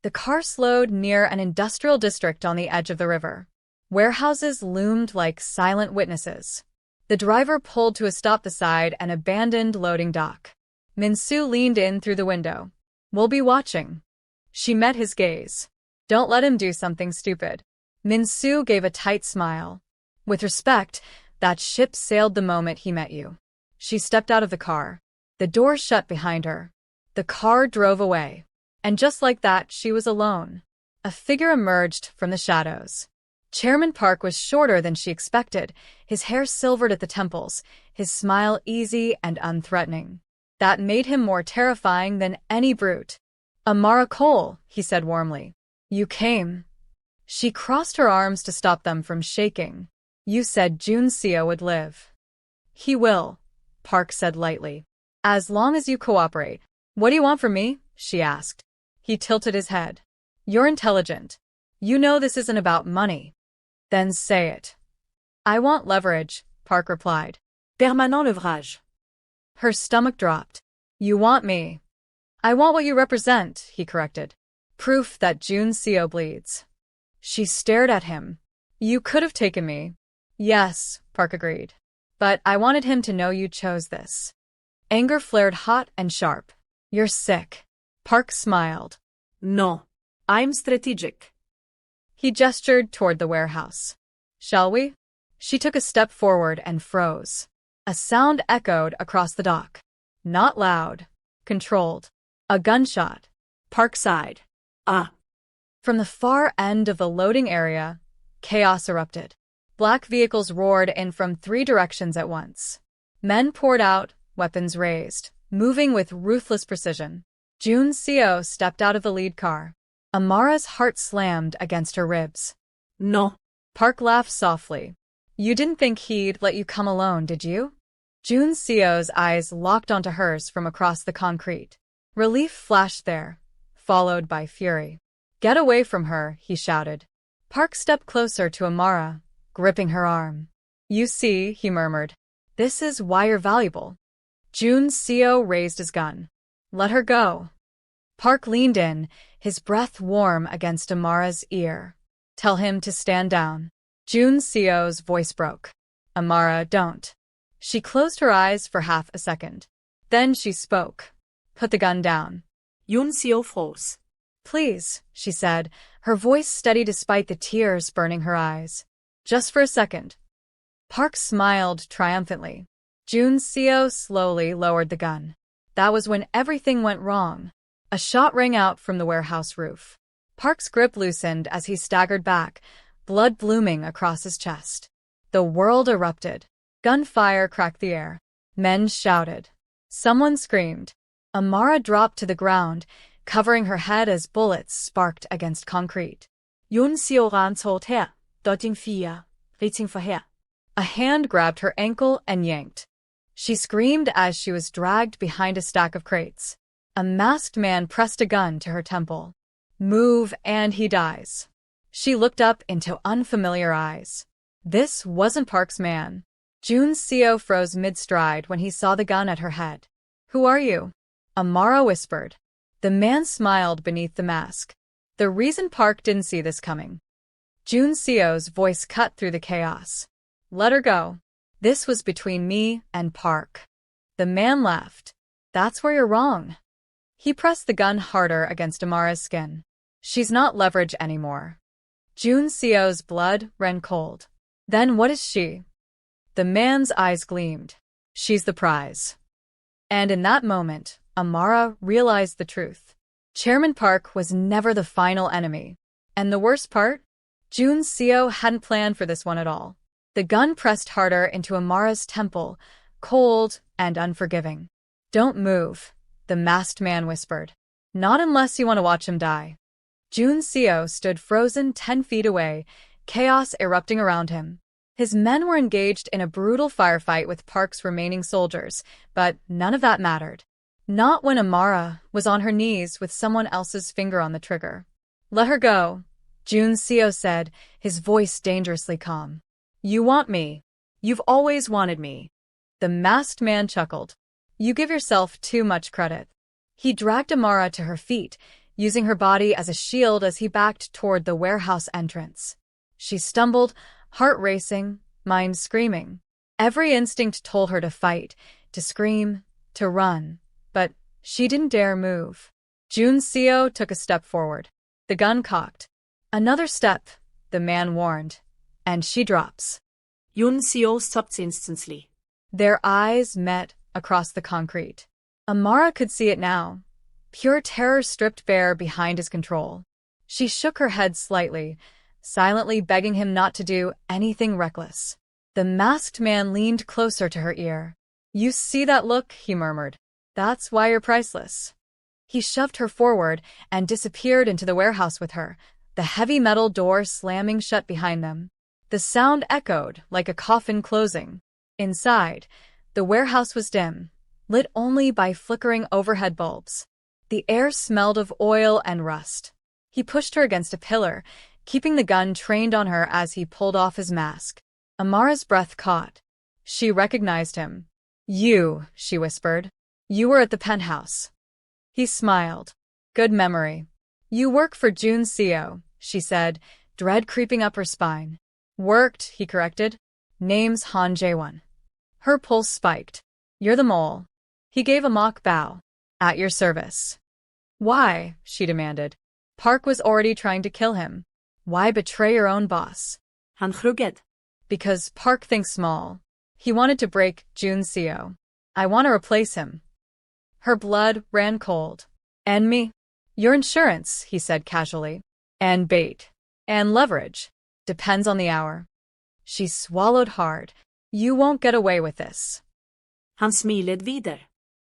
The car slowed near an industrial district on the edge of the river. Warehouses loomed like silent witnesses. The driver pulled to a stop beside an abandoned loading dock. Min-soo leaned in through the window. We'll be watching. She met his gaze. Don't let him do something stupid. Min-soo gave a tight smile. With respect, that ship sailed the moment he met you. She stepped out of the car. The door shut behind her. The car drove away. And just like that, she was alone. A figure emerged from the shadows. Chairman Park was shorter than she expected, his hair silvered at the temples, his smile easy and unthreatening. That made him more terrifying than any brute. Amara Cole, he said warmly. You came. She crossed her arms to stop them from shaking. You said Jun Seo would live. He will, Park said lightly. As long as you cooperate. What do you want from me? She asked. He tilted his head. You're intelligent. You know this isn't about money. Then say it. I want leverage, Park replied. Permanent leverage. Her stomach dropped. You want me. I want what you represent, he corrected. Proof that Jun Seo bleeds. She stared at him. You could have taken me. Yes, Park agreed. But I wanted him to know you chose this. Anger flared hot and sharp. You're sick. Park smiled. No. I'm strategic. He gestured toward the warehouse. Shall we? She took a step forward and froze. A sound echoed across the dock. Not loud. Controlled. A gunshot. Park sighed. Ah. From the far end of the loading area, chaos erupted. Black vehicles roared in from 3 directions at once. Men poured out, weapons raised, moving with ruthless precision. Jun Seo stepped out of the lead car. Amara's heart slammed against her ribs. No. Park laughed softly. You didn't think he'd let you come alone, did you? Jun Seo's eyes locked onto hers from across the concrete. Relief flashed there, followed by fury. Get away from her, he shouted. Park stepped closer to Amara, gripping her arm. You see, he murmured. This is why you're valuable. Jun Seo raised his gun. Let her go. Park leaned in, his breath warm against Amara's ear. Tell him to stand down. Jun Seo's voice broke. Amara, don't. She closed her eyes for half a second. Then she spoke. Put the gun down. Jun Seo froze. Please, she said, her voice steady despite the tears burning her eyes. Just for a second. Park smiled triumphantly. Jun Seo slowly lowered the gun. That was when everything went wrong. A shot rang out from the warehouse roof. Park's grip loosened as he staggered back, blood blooming across his chest. The world erupted. Gunfire cracked the air. Men shouted. Someone screamed. Amara dropped to the ground, covering her head as bullets sparked against concrete. Jun Seo ran toward her, dodging fear, reaching for her. A hand grabbed her ankle and yanked. She screamed as she was dragged behind a stack of crates. A masked man pressed a gun to her temple. Move and he dies. She looked up into unfamiliar eyes. This wasn't Park's man. Jun Seo froze mid-stride when he saw the gun at her head. Who are you? Amara whispered. The man smiled beneath the mask. The reason Park didn't see this coming. Jun Seo's voice cut through the chaos. Let her go. This was between me and Park. The man laughed. That's where you're wrong. He pressed the gun harder against Amara's skin. She's not leverage anymore. Jun Seo's blood ran cold. Then what is she? The man's eyes gleamed. She's the prize. And in that moment, Amara realized the truth. Chairman Park was never the final enemy. And the worst part? Jun Seo hadn't planned for this one at all. The gun pressed harder into Amara's temple, cold and unforgiving. Don't move, the masked man whispered. Not unless you want to watch him die. Jun Seo stood frozen 10 feet away, chaos erupting around him. His men were engaged in a brutal firefight with Park's remaining soldiers, but none of that mattered. Not when Amara was on her knees with someone else's finger on the trigger. Let her go, Jun Seo said, his voice dangerously calm. You want me. You've always wanted me. The masked man chuckled. You give yourself too much credit. He dragged Amara to her feet, using her body as a shield as he backed toward the warehouse entrance. She stumbled, heart racing, mind screaming. Every instinct told her to fight, to scream, to run, but she didn't dare move. Jun Seo took a step forward. The gun cocked. Another step, the man warned, and she drops. Jun Seo stopped instantly. Their eyes met across the concrete. Amara could see it now. Pure terror stripped bare behind his control. She shook her head slightly, silently begging him not to do anything reckless. The masked man leaned closer to her ear. You see that look, he murmured. That's why you're priceless. He shoved her forward and disappeared into the warehouse with her, the heavy metal door slamming shut behind them. The sound echoed like a coffin closing. Inside, the warehouse was dim, lit only by flickering overhead bulbs. The air smelled of oil and rust. He pushed her against a pillar, keeping the gun trained on her as he pulled off his mask. Amara's breath caught. She recognized him. You, she whispered. You were at the penthouse. He smiled. Good memory. You work for Jun Seo, she said, dread creeping up her spine. Worked, he corrected. Name's Han Jae-won. Her pulse spiked. You're the mole. He gave a mock bow. At your service. Why? She demanded. Park was already trying to kill him. Why betray your own boss? Han Kruged. Because Park thinks small. He wanted to break Jun Seo. I want to replace him. Her blood ran cold. And me? Your insurance, he said casually. And bait. And leverage. Depends on the hour. She swallowed hard. You won't get away with this. Han smiled vidare.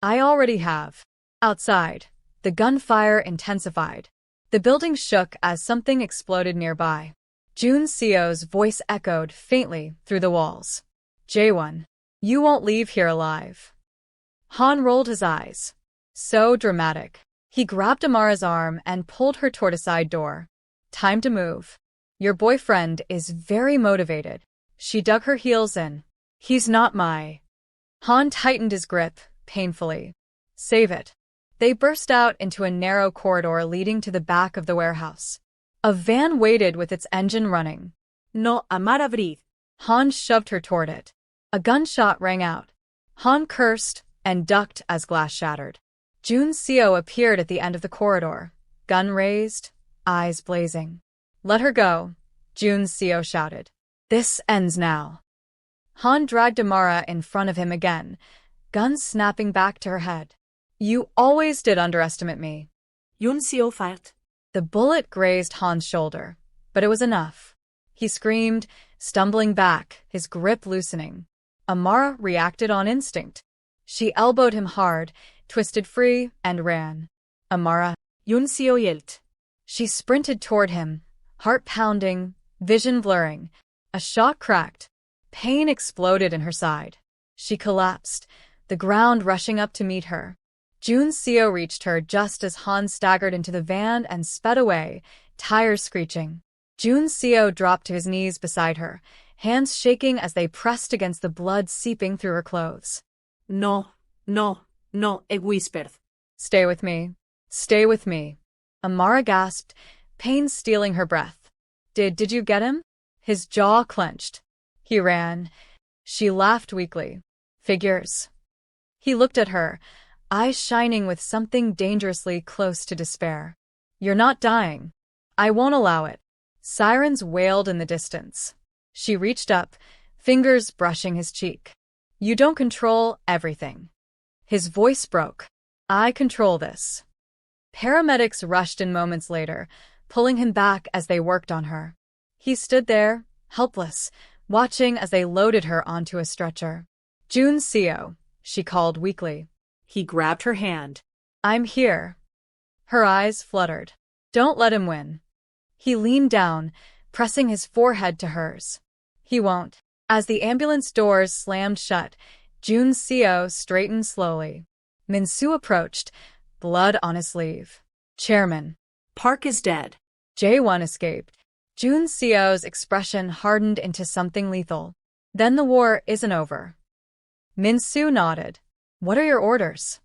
I already have. Outside, the gunfire intensified. The building shook as something exploded nearby. Jun Seo's voice echoed faintly through the walls. Jae-won, you won't leave here alive. Han rolled his eyes. So dramatic. He grabbed Amara's arm and pulled her toward a side door. Time to move. Your boyfriend is very motivated. She dug her heels in. He's not my... Han tightened his grip, painfully. Save it. They burst out into a narrow corridor leading to the back of the warehouse. A van waited with its engine running. No, Amara, breathe. Han shoved her toward it. A gunshot rang out. Han cursed and ducked as glass shattered. Jun Seo appeared at the end of the corridor, gun raised, eyes blazing. Let her go, Jun Seo shouted. This ends now. Han dragged Amara in front of him again, gun snapping back to her head. You always did underestimate me. Jun Seo fired. The bullet grazed Han's shoulder, but it was enough. He screamed, stumbling back, his grip loosening. Amara reacted on instinct. She elbowed him hard, twisted free, and ran. Amara. Jun Seo yelled. She sprinted toward him, heart pounding, vision blurring. A shot cracked. Pain exploded in her side. She collapsed, the ground rushing up to meet her. Jun Seo reached her just as Han staggered into the van and sped away, tires screeching. Jun Seo dropped to his knees beside her, hands shaking as they pressed against the blood seeping through her clothes. No, no, no, he whispered. Stay with me. Stay with me. Amara gasped, pain stealing her breath. Did you get him? His jaw clenched. He ran. She laughed weakly. Figures. He looked at her, eyes shining with something dangerously close to despair. You're not dying. I won't allow it. Sirens wailed in the distance. She reached up, fingers brushing his cheek. You don't control everything. His voice broke. I control this. Paramedics rushed in moments later, pulling him back as they worked on her. He stood there, helpless, watching as they loaded her onto a stretcher. Jun Seo, she called weakly. He grabbed her hand. I'm here. Her eyes fluttered. Don't let him win. He leaned down, pressing his forehead to hers. He won't. As the ambulance doors slammed shut, Jun Seo straightened slowly. Min-soo approached, blood on his sleeve. Chairman. Park is dead. Jae-won escaped. Jun Seo's expression hardened into something lethal. Then the war isn't over. Min-soo nodded. What are your orders?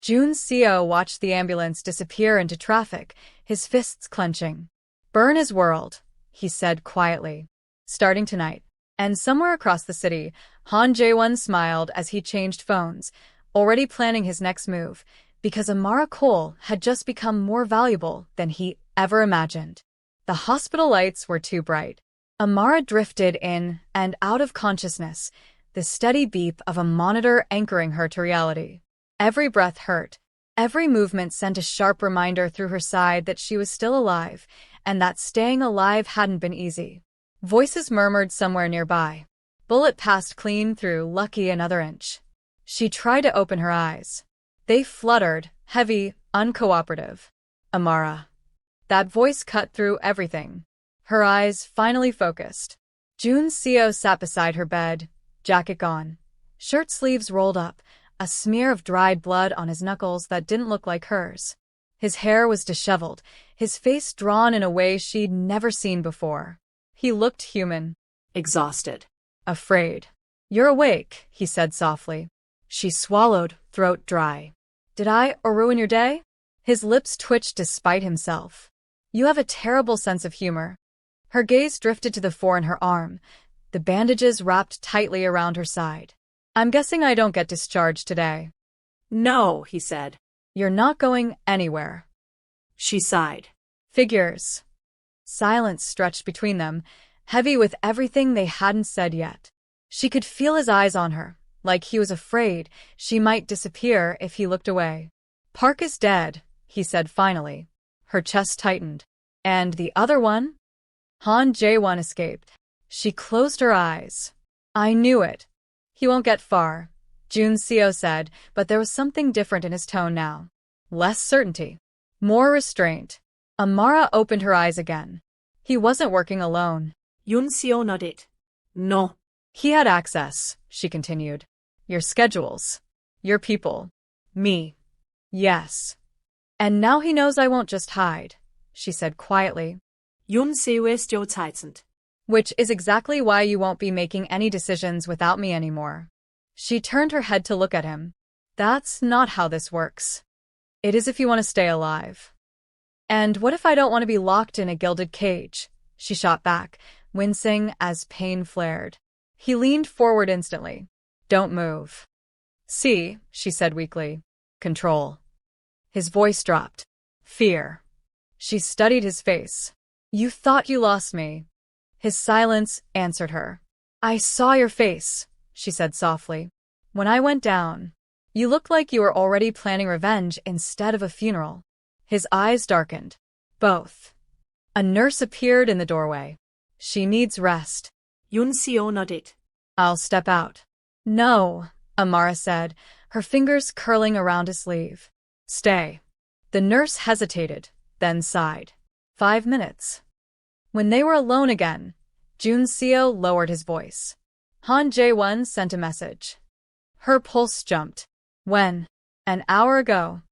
Jun Seo watched the ambulance disappear into traffic, his fists clenching. Burn his world, he said quietly. Starting tonight. And somewhere across the city, Han Jae-won smiled as he changed phones, already planning his next move, because Amara Cole had just become more valuable than he ever imagined. The hospital lights were too bright. Amara drifted in and out of consciousness, the steady beep of a monitor anchoring her to reality. Every breath hurt. Every movement sent a sharp reminder through her side that she was still alive, and that staying alive hadn't been easy. Voices murmured somewhere nearby. Bullet passed clean through, lucky another inch. She tried to open her eyes. They fluttered, heavy, uncooperative. Amara. That voice cut through everything. Her eyes finally focused. Jun Seo sat beside her bed, jacket gone. Shirt sleeves rolled up, a smear of dried blood on his knuckles that didn't look like hers. His hair was disheveled, his face drawn in a way she'd never seen before. He looked human. Exhausted. Afraid. You're awake, he said softly. She swallowed, throat dry. Did I ruin your day? His lips twitched despite himself. You have a terrible sense of humor. Her gaze drifted to the four in her arm, the bandages wrapped tightly around her side. I'm guessing I don't get discharged today. No, he said. You're not going anywhere. She sighed. Figures. Silence stretched between them, heavy with everything they hadn't said yet. She could feel his eyes on her, like he was afraid she might disappear if he looked away. Park is dead, he said finally. Her chest tightened. And the other one? Han Jae-won escaped. She closed her eyes. I knew it. He won't get far, Jun Seo said, but there was something different in his tone now. Less certainty. More restraint. Amara opened her eyes again. He wasn't working alone. Jun Seo nodded. No. He had access, she continued. Your schedules. Your people. Me. Yes. And now he knows I won't just hide, she said quietly. Jun Seo ist Joe-Zeitend. Which is exactly why you won't be making any decisions without me anymore. She turned her head to look at him. That's not how this works. It is if you want to stay alive. And what if I don't want to be locked in a gilded cage? She shot back, wincing as pain flared. He leaned forward instantly. Don't move. See, she said weakly. Control. His voice dropped. Fear. She studied his face. You thought you lost me. His silence answered her. I saw your face, she said softly. When I went down, you looked like you were already planning revenge instead of a funeral. His eyes darkened. Both. A nurse appeared in the doorway. She needs rest. Jun Seo nodded. I'll step out. No, Amara said, her fingers curling around his sleeve. Stay. The nurse hesitated, then sighed. 5 minutes. When they were alone again, Jun Seo lowered his voice. Han Jae-won sent a message. Her pulse jumped. When? An hour ago.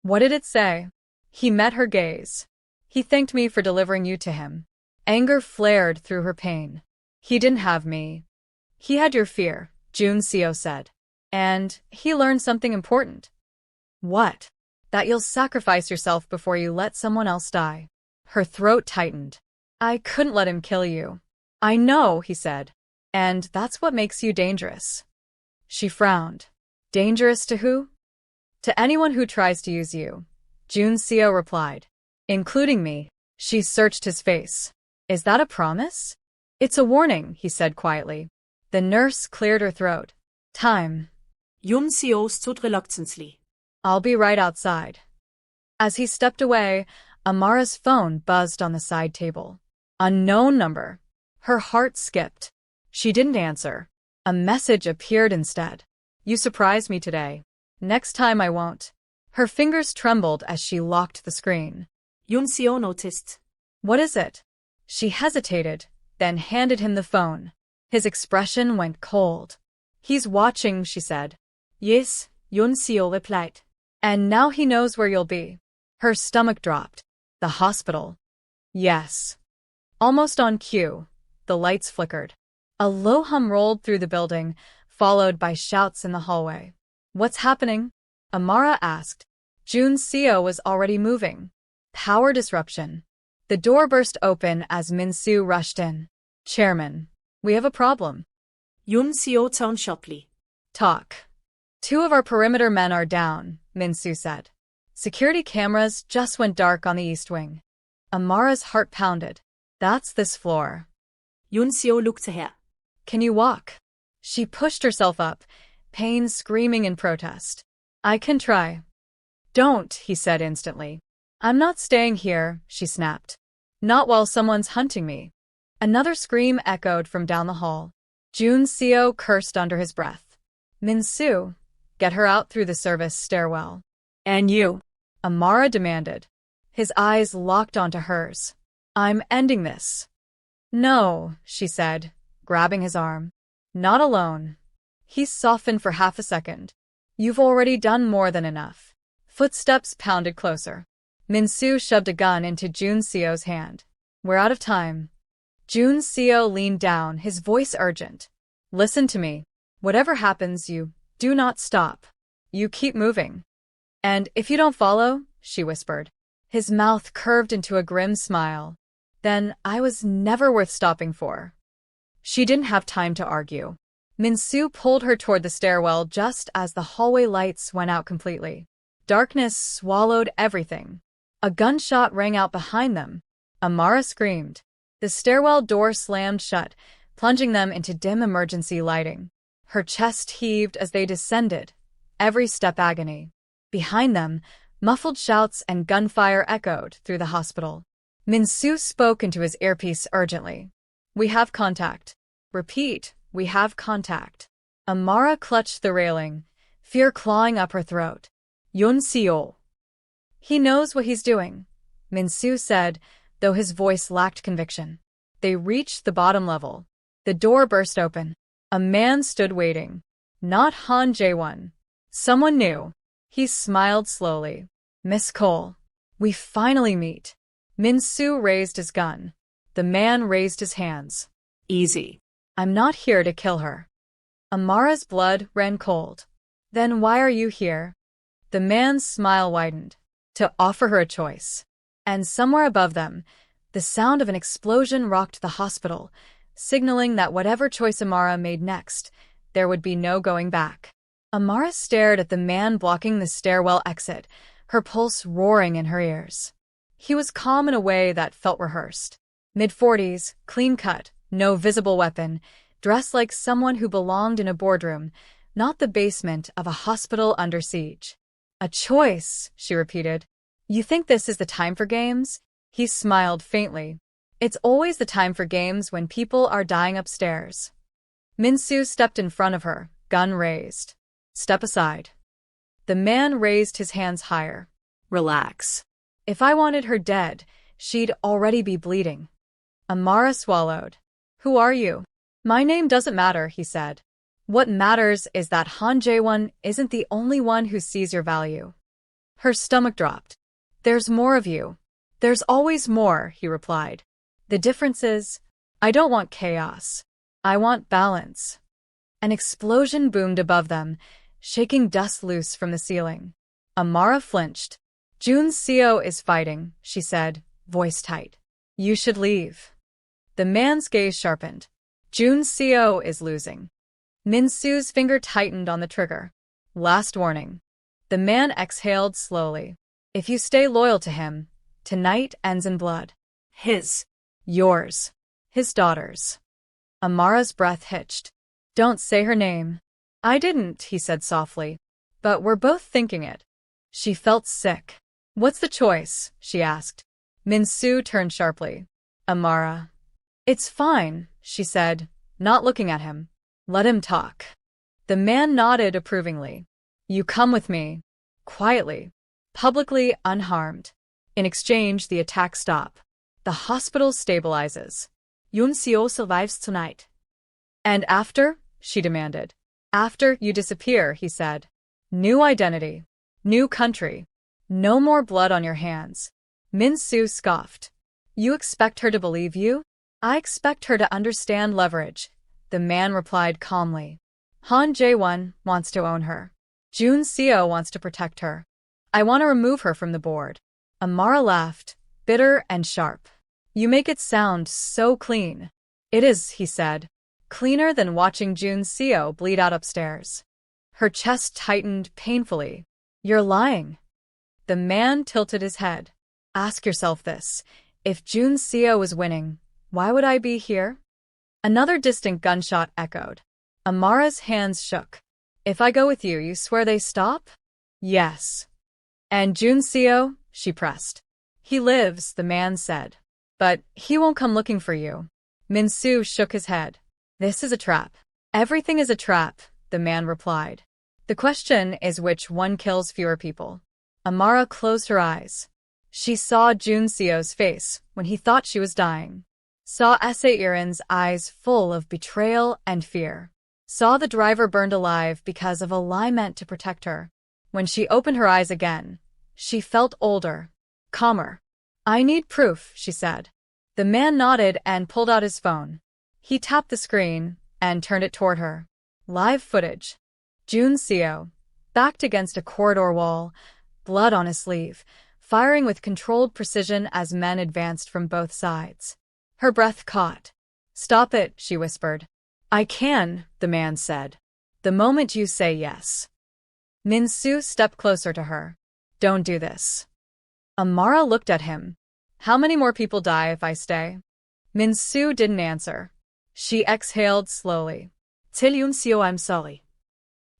What did it say? He met her gaze. He thanked me for delivering you to him. Anger flared through her pain. He didn't have me. He had your fear, Jun Seo said. And he learned something important. What? That you'll sacrifice yourself before you let someone else die. Her throat tightened. I couldn't let him kill you. I know, he said. And that's what makes you dangerous. She frowned. Dangerous to who? To anyone who tries to use you, Jun Seo replied. Including me. She searched his face. Is that a promise? It's a warning, he said quietly. The nurse cleared her throat. Time. Jun Seo stood reluctantly. I'll be right outside. As he stepped away, Amara's phone buzzed on the side table. Unknown number. Her heart skipped. She didn't answer. A message appeared instead. You surprised me today. Next time I won't. Her fingers trembled as she locked the screen. Jun Seo noticed. What is it? She hesitated, then handed him the phone. His expression went cold. He's watching, she said. Yes, Jun Seo replied. And now he knows where you'll be. Her stomach dropped. The hospital. Yes. Almost on cue, the lights flickered. A low hum rolled through the building, followed by shouts in the hallway. What's happening? Amara asked. Jun's CO was already moving. Power disruption. The door burst open as Min-soo rushed in. Chairman, we have a problem. Yun CO turned sharply. Talk. 2 of our perimeter men are down, Min-soo said. Security cameras just went dark on the east wing. Amara's heart pounded. That's this floor. Yun CO looked ahead. Can you walk? She pushed herself up, pain screaming in protest. I can try. Don't, he said instantly. I'm not staying here, she snapped. Not while someone's hunting me. Another scream echoed from down the hall. Jun's CO cursed under his breath. Min-soo, get her out through the service stairwell. And you? Amara demanded. His eyes locked onto hers. I'm ending this. No, she said, grabbing his arm. Not alone. He softened for half a second. You've already done more than enough. Footsteps pounded closer. Min-soo shoved a gun into Jun's CO's hand. We're out of time. Jun's CO leaned down, his voice urgent. Listen to me. Whatever happens, you do not stop. You keep moving. And if you don't follow, she whispered. His mouth curved into a grim smile. Then I was never worth stopping for. She didn't have time to argue. Min-soo pulled her toward the stairwell just as the hallway lights went out completely. Darkness swallowed everything. A gunshot rang out behind them. Amara screamed. The stairwell door slammed shut, plunging them into dim emergency lighting. Her chest heaved as they descended, every step agony. Behind them, muffled shouts and gunfire echoed through the hospital. Min-soo spoke into his earpiece urgently. We have contact. Repeat, we have contact. Amara clutched the railing, fear clawing up her throat. Yun CO. He knows what he's doing, Min-soo said, though his voice lacked conviction. They reached the bottom level. The door burst open. A man stood waiting. Not Han Jae-won. Someone new. He smiled slowly. Miss Cole. We finally meet. Min-soo raised his gun. The man raised his hands. Easy. I'm not here to kill her. Amara's blood ran cold. Then why are you here? The man's smile widened. To offer her a choice. And somewhere above them, the sound of an explosion rocked the hospital, signaling that whatever choice Amara made next, there would be no going back. Amara stared at the man blocking the stairwell exit, her pulse roaring in her ears. He was calm in a way that felt rehearsed. Mid-40s, clean-cut, no visible weapon, dressed like someone who belonged in a boardroom, not the basement of a hospital under siege. A choice, she repeated. You think this is the time for games? He smiled faintly. It's always the time for games when people are dying upstairs. Min-soo stepped in front of her, gun raised. Step aside. The man raised his hands higher. Relax. If I wanted her dead, she'd already be bleeding. Amara swallowed. Who are you? My name doesn't matter, he said. What matters is that Han Jae-won isn't the only one who sees your value. Her stomach dropped. There's more of you. There's always more, he replied. The difference is, I don't want chaos. I want balance. An explosion boomed above them, shaking dust loose from the ceiling. Amara flinched. Jun's CO is fighting, she said, voice tight. You should leave. The man's gaze sharpened. Jun's CO is losing. Min-soo's finger tightened on the trigger. Last warning. The man exhaled slowly. If you stay loyal to him, tonight ends in blood. His. Yours. His daughter's. Amara's breath hitched. Don't say her name. I didn't, he said softly. But we're both thinking it. She felt sick. What's the choice? She asked. Min-soo turned sharply. Amara. It's fine, she said, not looking at him. Let him talk. The man nodded approvingly. You come with me. Quietly. Publicly unharmed. In exchange, the attacks stop. The hospital stabilizes. Yun CO survives tonight. And after? She demanded. After you disappear, he said. New identity. New country. No more blood on your hands. Min-soo scoffed. You expect her to believe you? I expect her to understand leverage, the man replied calmly. Han Jae-won wants to own her. Jun Seo wants to protect her. I want to remove her from the board. Amara laughed, bitter and sharp. You make it sound so clean. It is, he said. Cleaner than watching Jun Seo bleed out upstairs. Her chest tightened painfully. You're lying. The man tilted his head. Ask yourself this. If Jun Seo was winning, why would I be here? Another distant gunshot echoed. Amara's hands shook. If I go with you, you swear they stop? Yes. And Jun Seo? She pressed. He lives, the man said. But he won't come looking for you. Min-soo shook his head. This is a trap. Everything is a trap, the man replied. The question is which one kills fewer people. Amara closed her eyes. She saw Jun Seo's face when he thought she was dying. Saw Ise-irin's eyes full of betrayal and fear. Saw the driver burned alive because of a lie meant to protect her. When she opened her eyes again, she felt older, calmer. I need proof, she said. The man nodded and pulled out his phone. He tapped the screen and turned it toward her. Live footage. Jun Seo, backed against a corridor wall, blood on his sleeve, firing with controlled precision as men advanced from both sides. Her breath caught. Stop it, she whispered. I can, the man said. The moment you say yes. Min-soo stepped closer to her. Don't do this. Amara looked at him. How many more people die if I stay? Min-soo didn't answer. She exhaled slowly. Tell Jun Seo I'm sorry.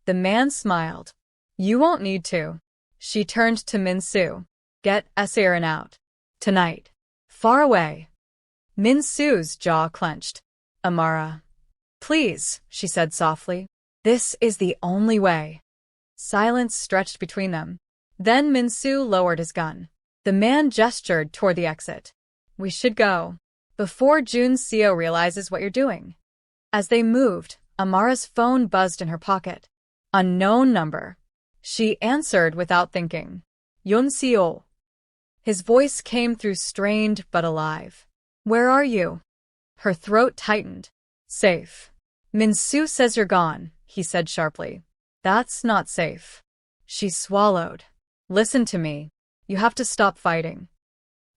The man smiled. You won't need to. She turned to Min-soo. Get Ise-irin out. Tonight. Far away. Min-soo's jaw clenched. Amara. Please, she said softly. This is the only way. Silence stretched between them. Then Min-soo lowered his gun. The man gestured toward the exit. We should go. Before Jun Seo realizes what you're doing. As they moved, Amara's phone buzzed in her pocket. Unknown number. She answered without thinking. Jun Seo. His voice came through strained but alive. Where are you? Her throat tightened. Safe. Min-soo says you're gone, he said sharply. That's not safe. She swallowed. Listen to me. You have to stop fighting.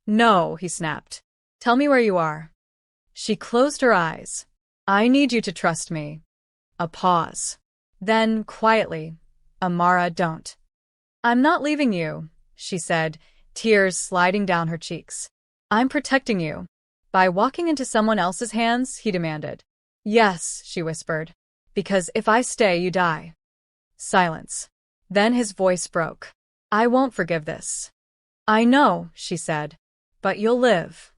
No, he snapped. Tell me where you are. She closed her eyes. I need you to trust me. A pause. Then, quietly, Amara, don't. I'm not leaving you, she said, tears sliding down her cheeks. I'm protecting you. By walking into someone else's hands, he demanded. Yes, she whispered. Because if I stay, you die. Silence. Then his voice broke. I won't forgive this. I know, she said. But you'll live.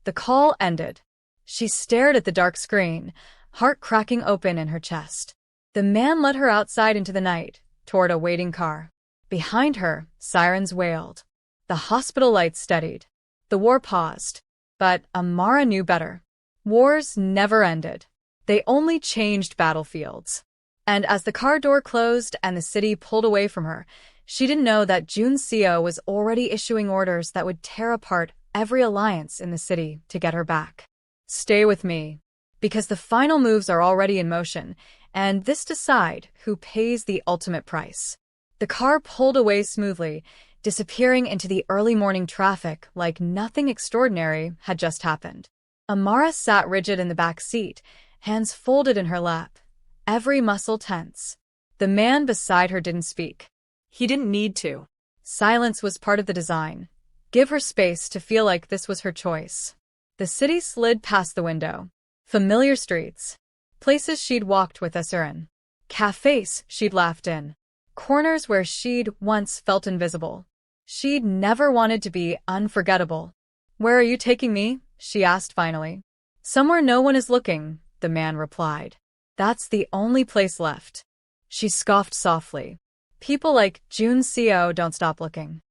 The call ended. She stared at the dark screen, heart cracking open in her chest. The man led her outside into the night, toward a waiting car. Behind her, sirens wailed. The hospital lights steadied. The war paused. But Amara knew better. Wars never ended. They only changed battlefields. And as the car door closed and the city pulled away from her, she didn't know that Jun Seo was already issuing orders that would tear apart every alliance in the city to get her back. Stay with me. Because the final moves are already in motion, and this decide who pays the ultimate price. The car pulled away smoothly, disappearing into the early morning traffic like nothing extraordinary had just happened. Amara sat rigid in the back seat, hands folded in her lap, every muscle tense. The man beside her didn't speak. He didn't need to. Silence was part of the design. Give her space to feel like this was her choice. The city slid past the window. Familiar streets. Places she'd walked with Ise-irin. Cafes she'd laughed in. Corners where she'd once felt invisible. She'd never wanted to be unforgettable. Where are you taking me? She asked finally. Somewhere no one is looking, the man replied. That's the only place left. She scoffed softly. People like Jun Seo don't stop looking.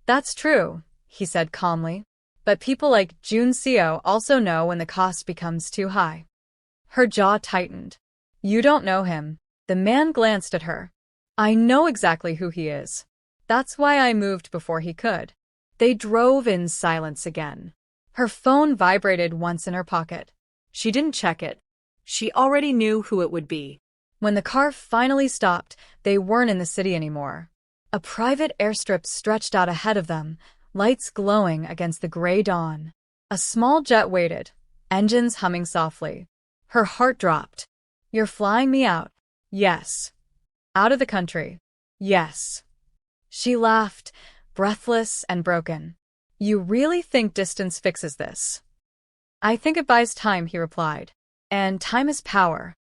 That's true, he said calmly. But people like Jun Seo also know when the cost becomes too high. Her jaw tightened. You don't know him. The man glanced at her. I know exactly who he is. That's why I moved before he could. They drove in silence again. Her phone vibrated once in her pocket. She didn't check it. She already knew who it would be. When the car finally stopped, they weren't in the city anymore. A private airstrip stretched out ahead of them, lights glowing against the gray dawn. A small jet waited, engines humming softly. Her heart dropped. You're flying me out? Yes. Out of the country? Yes. She laughed, breathless and broken. You really think distance fixes this? I think it buys time, he replied. And time is power.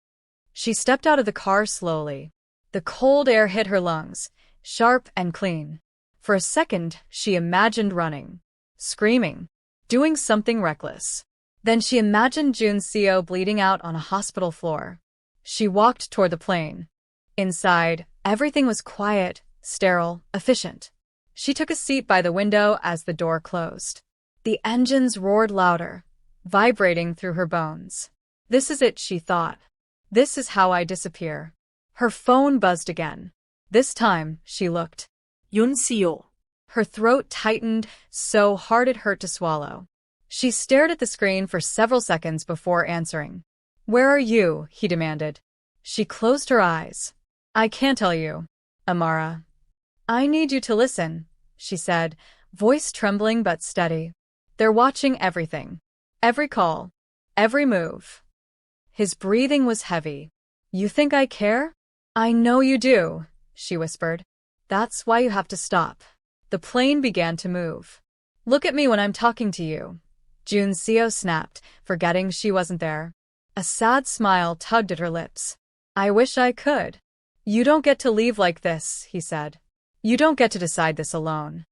She stepped out of the car slowly. The cold air hit her lungs, sharp and clean. For a second, she imagined running, screaming, doing something reckless. Then she imagined Jun-seo bleeding out on a hospital floor. She walked toward the plane. Inside, everything was quiet, sterile, efficient. She took a seat by the window as the door closed. The engines roared louder, vibrating through her bones. This is it, she thought. This is how I disappear. Her phone buzzed again. This time, she looked. Jun-seo. Her throat tightened so hard it hurt to swallow. She stared at the screen for several seconds before answering. Where are you? He demanded. She closed her eyes. I can't tell you, Amara. I need you to listen, she said, voice trembling but steady. They're watching everything. Every call. Every move. His breathing was heavy. You think I care? I know you do, she whispered. That's why you have to stop. The plane began to move. Look at me when I'm talking to you. Jun-seo snapped, forgetting she wasn't there. A sad smile tugged at her lips. I wish I could. You don't get to leave like this, he said. You don't get to decide this alone.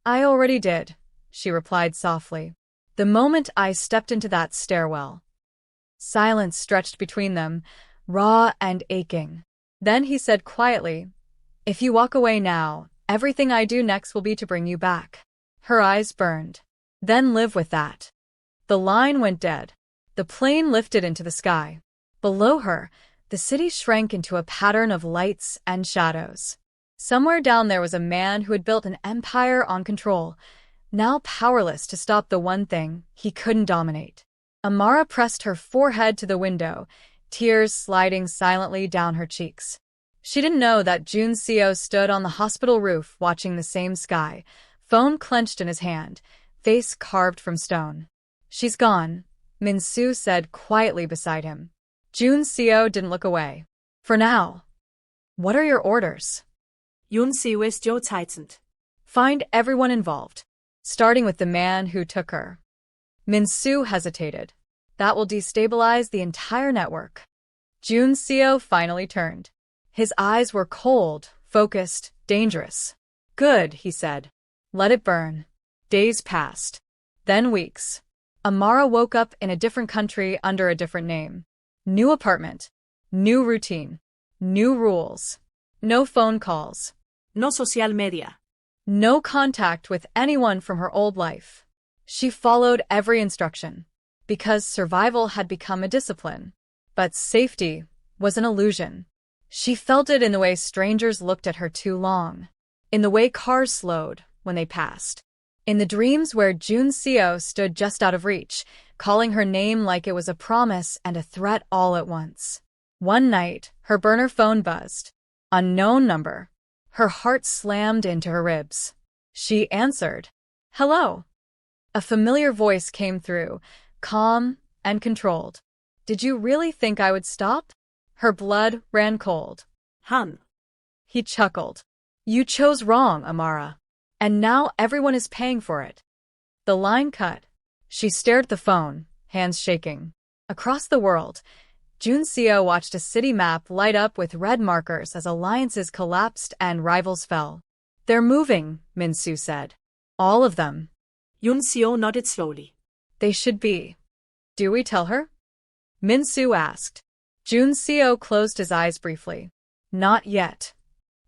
I already did, she replied softly. The moment I stepped into that stairwell. Silence stretched between them, raw and aching. Then he said quietly, if you walk away now, everything I do next will be to bring you back. Her eyes burned. Then live with that. The line went dead. The plane lifted into the sky. Below her, the city shrank into a pattern of lights and shadows. Somewhere down there was a man who had built an empire on control, now powerless to stop the one thing he couldn't dominate. Amara pressed her forehead to the window, tears sliding silently down her cheeks. She didn't know that Jun-seo stood on the hospital roof watching the same sky, phone clenched in his hand, face carved from stone. She's gone, Min-soo said quietly beside him. Jun-seo didn't look away. For now. What are your orders? Jun-seo ist Joe-Zeitend. Find everyone involved, starting with the man who took her. Min-soo hesitated. That will destabilize the entire network. Jun-seo finally turned. His eyes were cold, focused, dangerous. Good, he said. Let it burn. Days passed. Then weeks. Amara woke up in a different country under a different name. New apartment. New routine. New rules. No phone calls. No social media. No contact with anyone from her old life. She followed every instruction, because survival had become a discipline. But safety was an illusion. She felt it in the way strangers looked at her too long, in the way cars slowed when they passed, in the dreams where Jun-seo stood just out of reach, calling her name like it was a promise and a threat all at once. One night, her burner phone buzzed. Unknown number. Her heart slammed into her ribs. She answered. Hello. A familiar voice came through, calm and controlled. Did you really think I would stop? Her blood ran cold. Han. He chuckled. You chose wrong, Amara. And now everyone is paying for it. The line cut. She stared at the phone, hands shaking. Across the world, Jun-seo watched a city map light up with red markers as alliances collapsed and rivals fell. They're moving, Min-soo said. All of them. Jun-seo nodded slowly. They should be. Do we tell her? Min-soo asked. Jun-seo closed his eyes briefly. Not yet.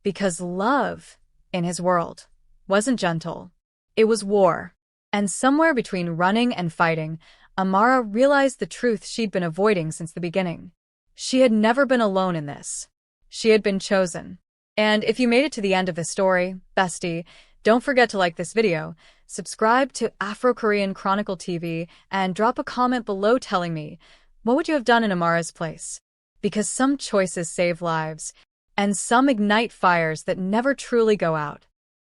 Because love, in his world, wasn't gentle. It was war. And somewhere between running and fighting, Amara realized the truth she'd been avoiding since the beginning. She had never been alone in this. She had been chosen. And if you made it to the end of the story, bestie, don't forget to like this video, subscribe to Afro-Korean Chronicle TV, and drop a comment below telling me, What would you have done in Amara's place? Because some choices save lives, and some ignite fires that never truly go out.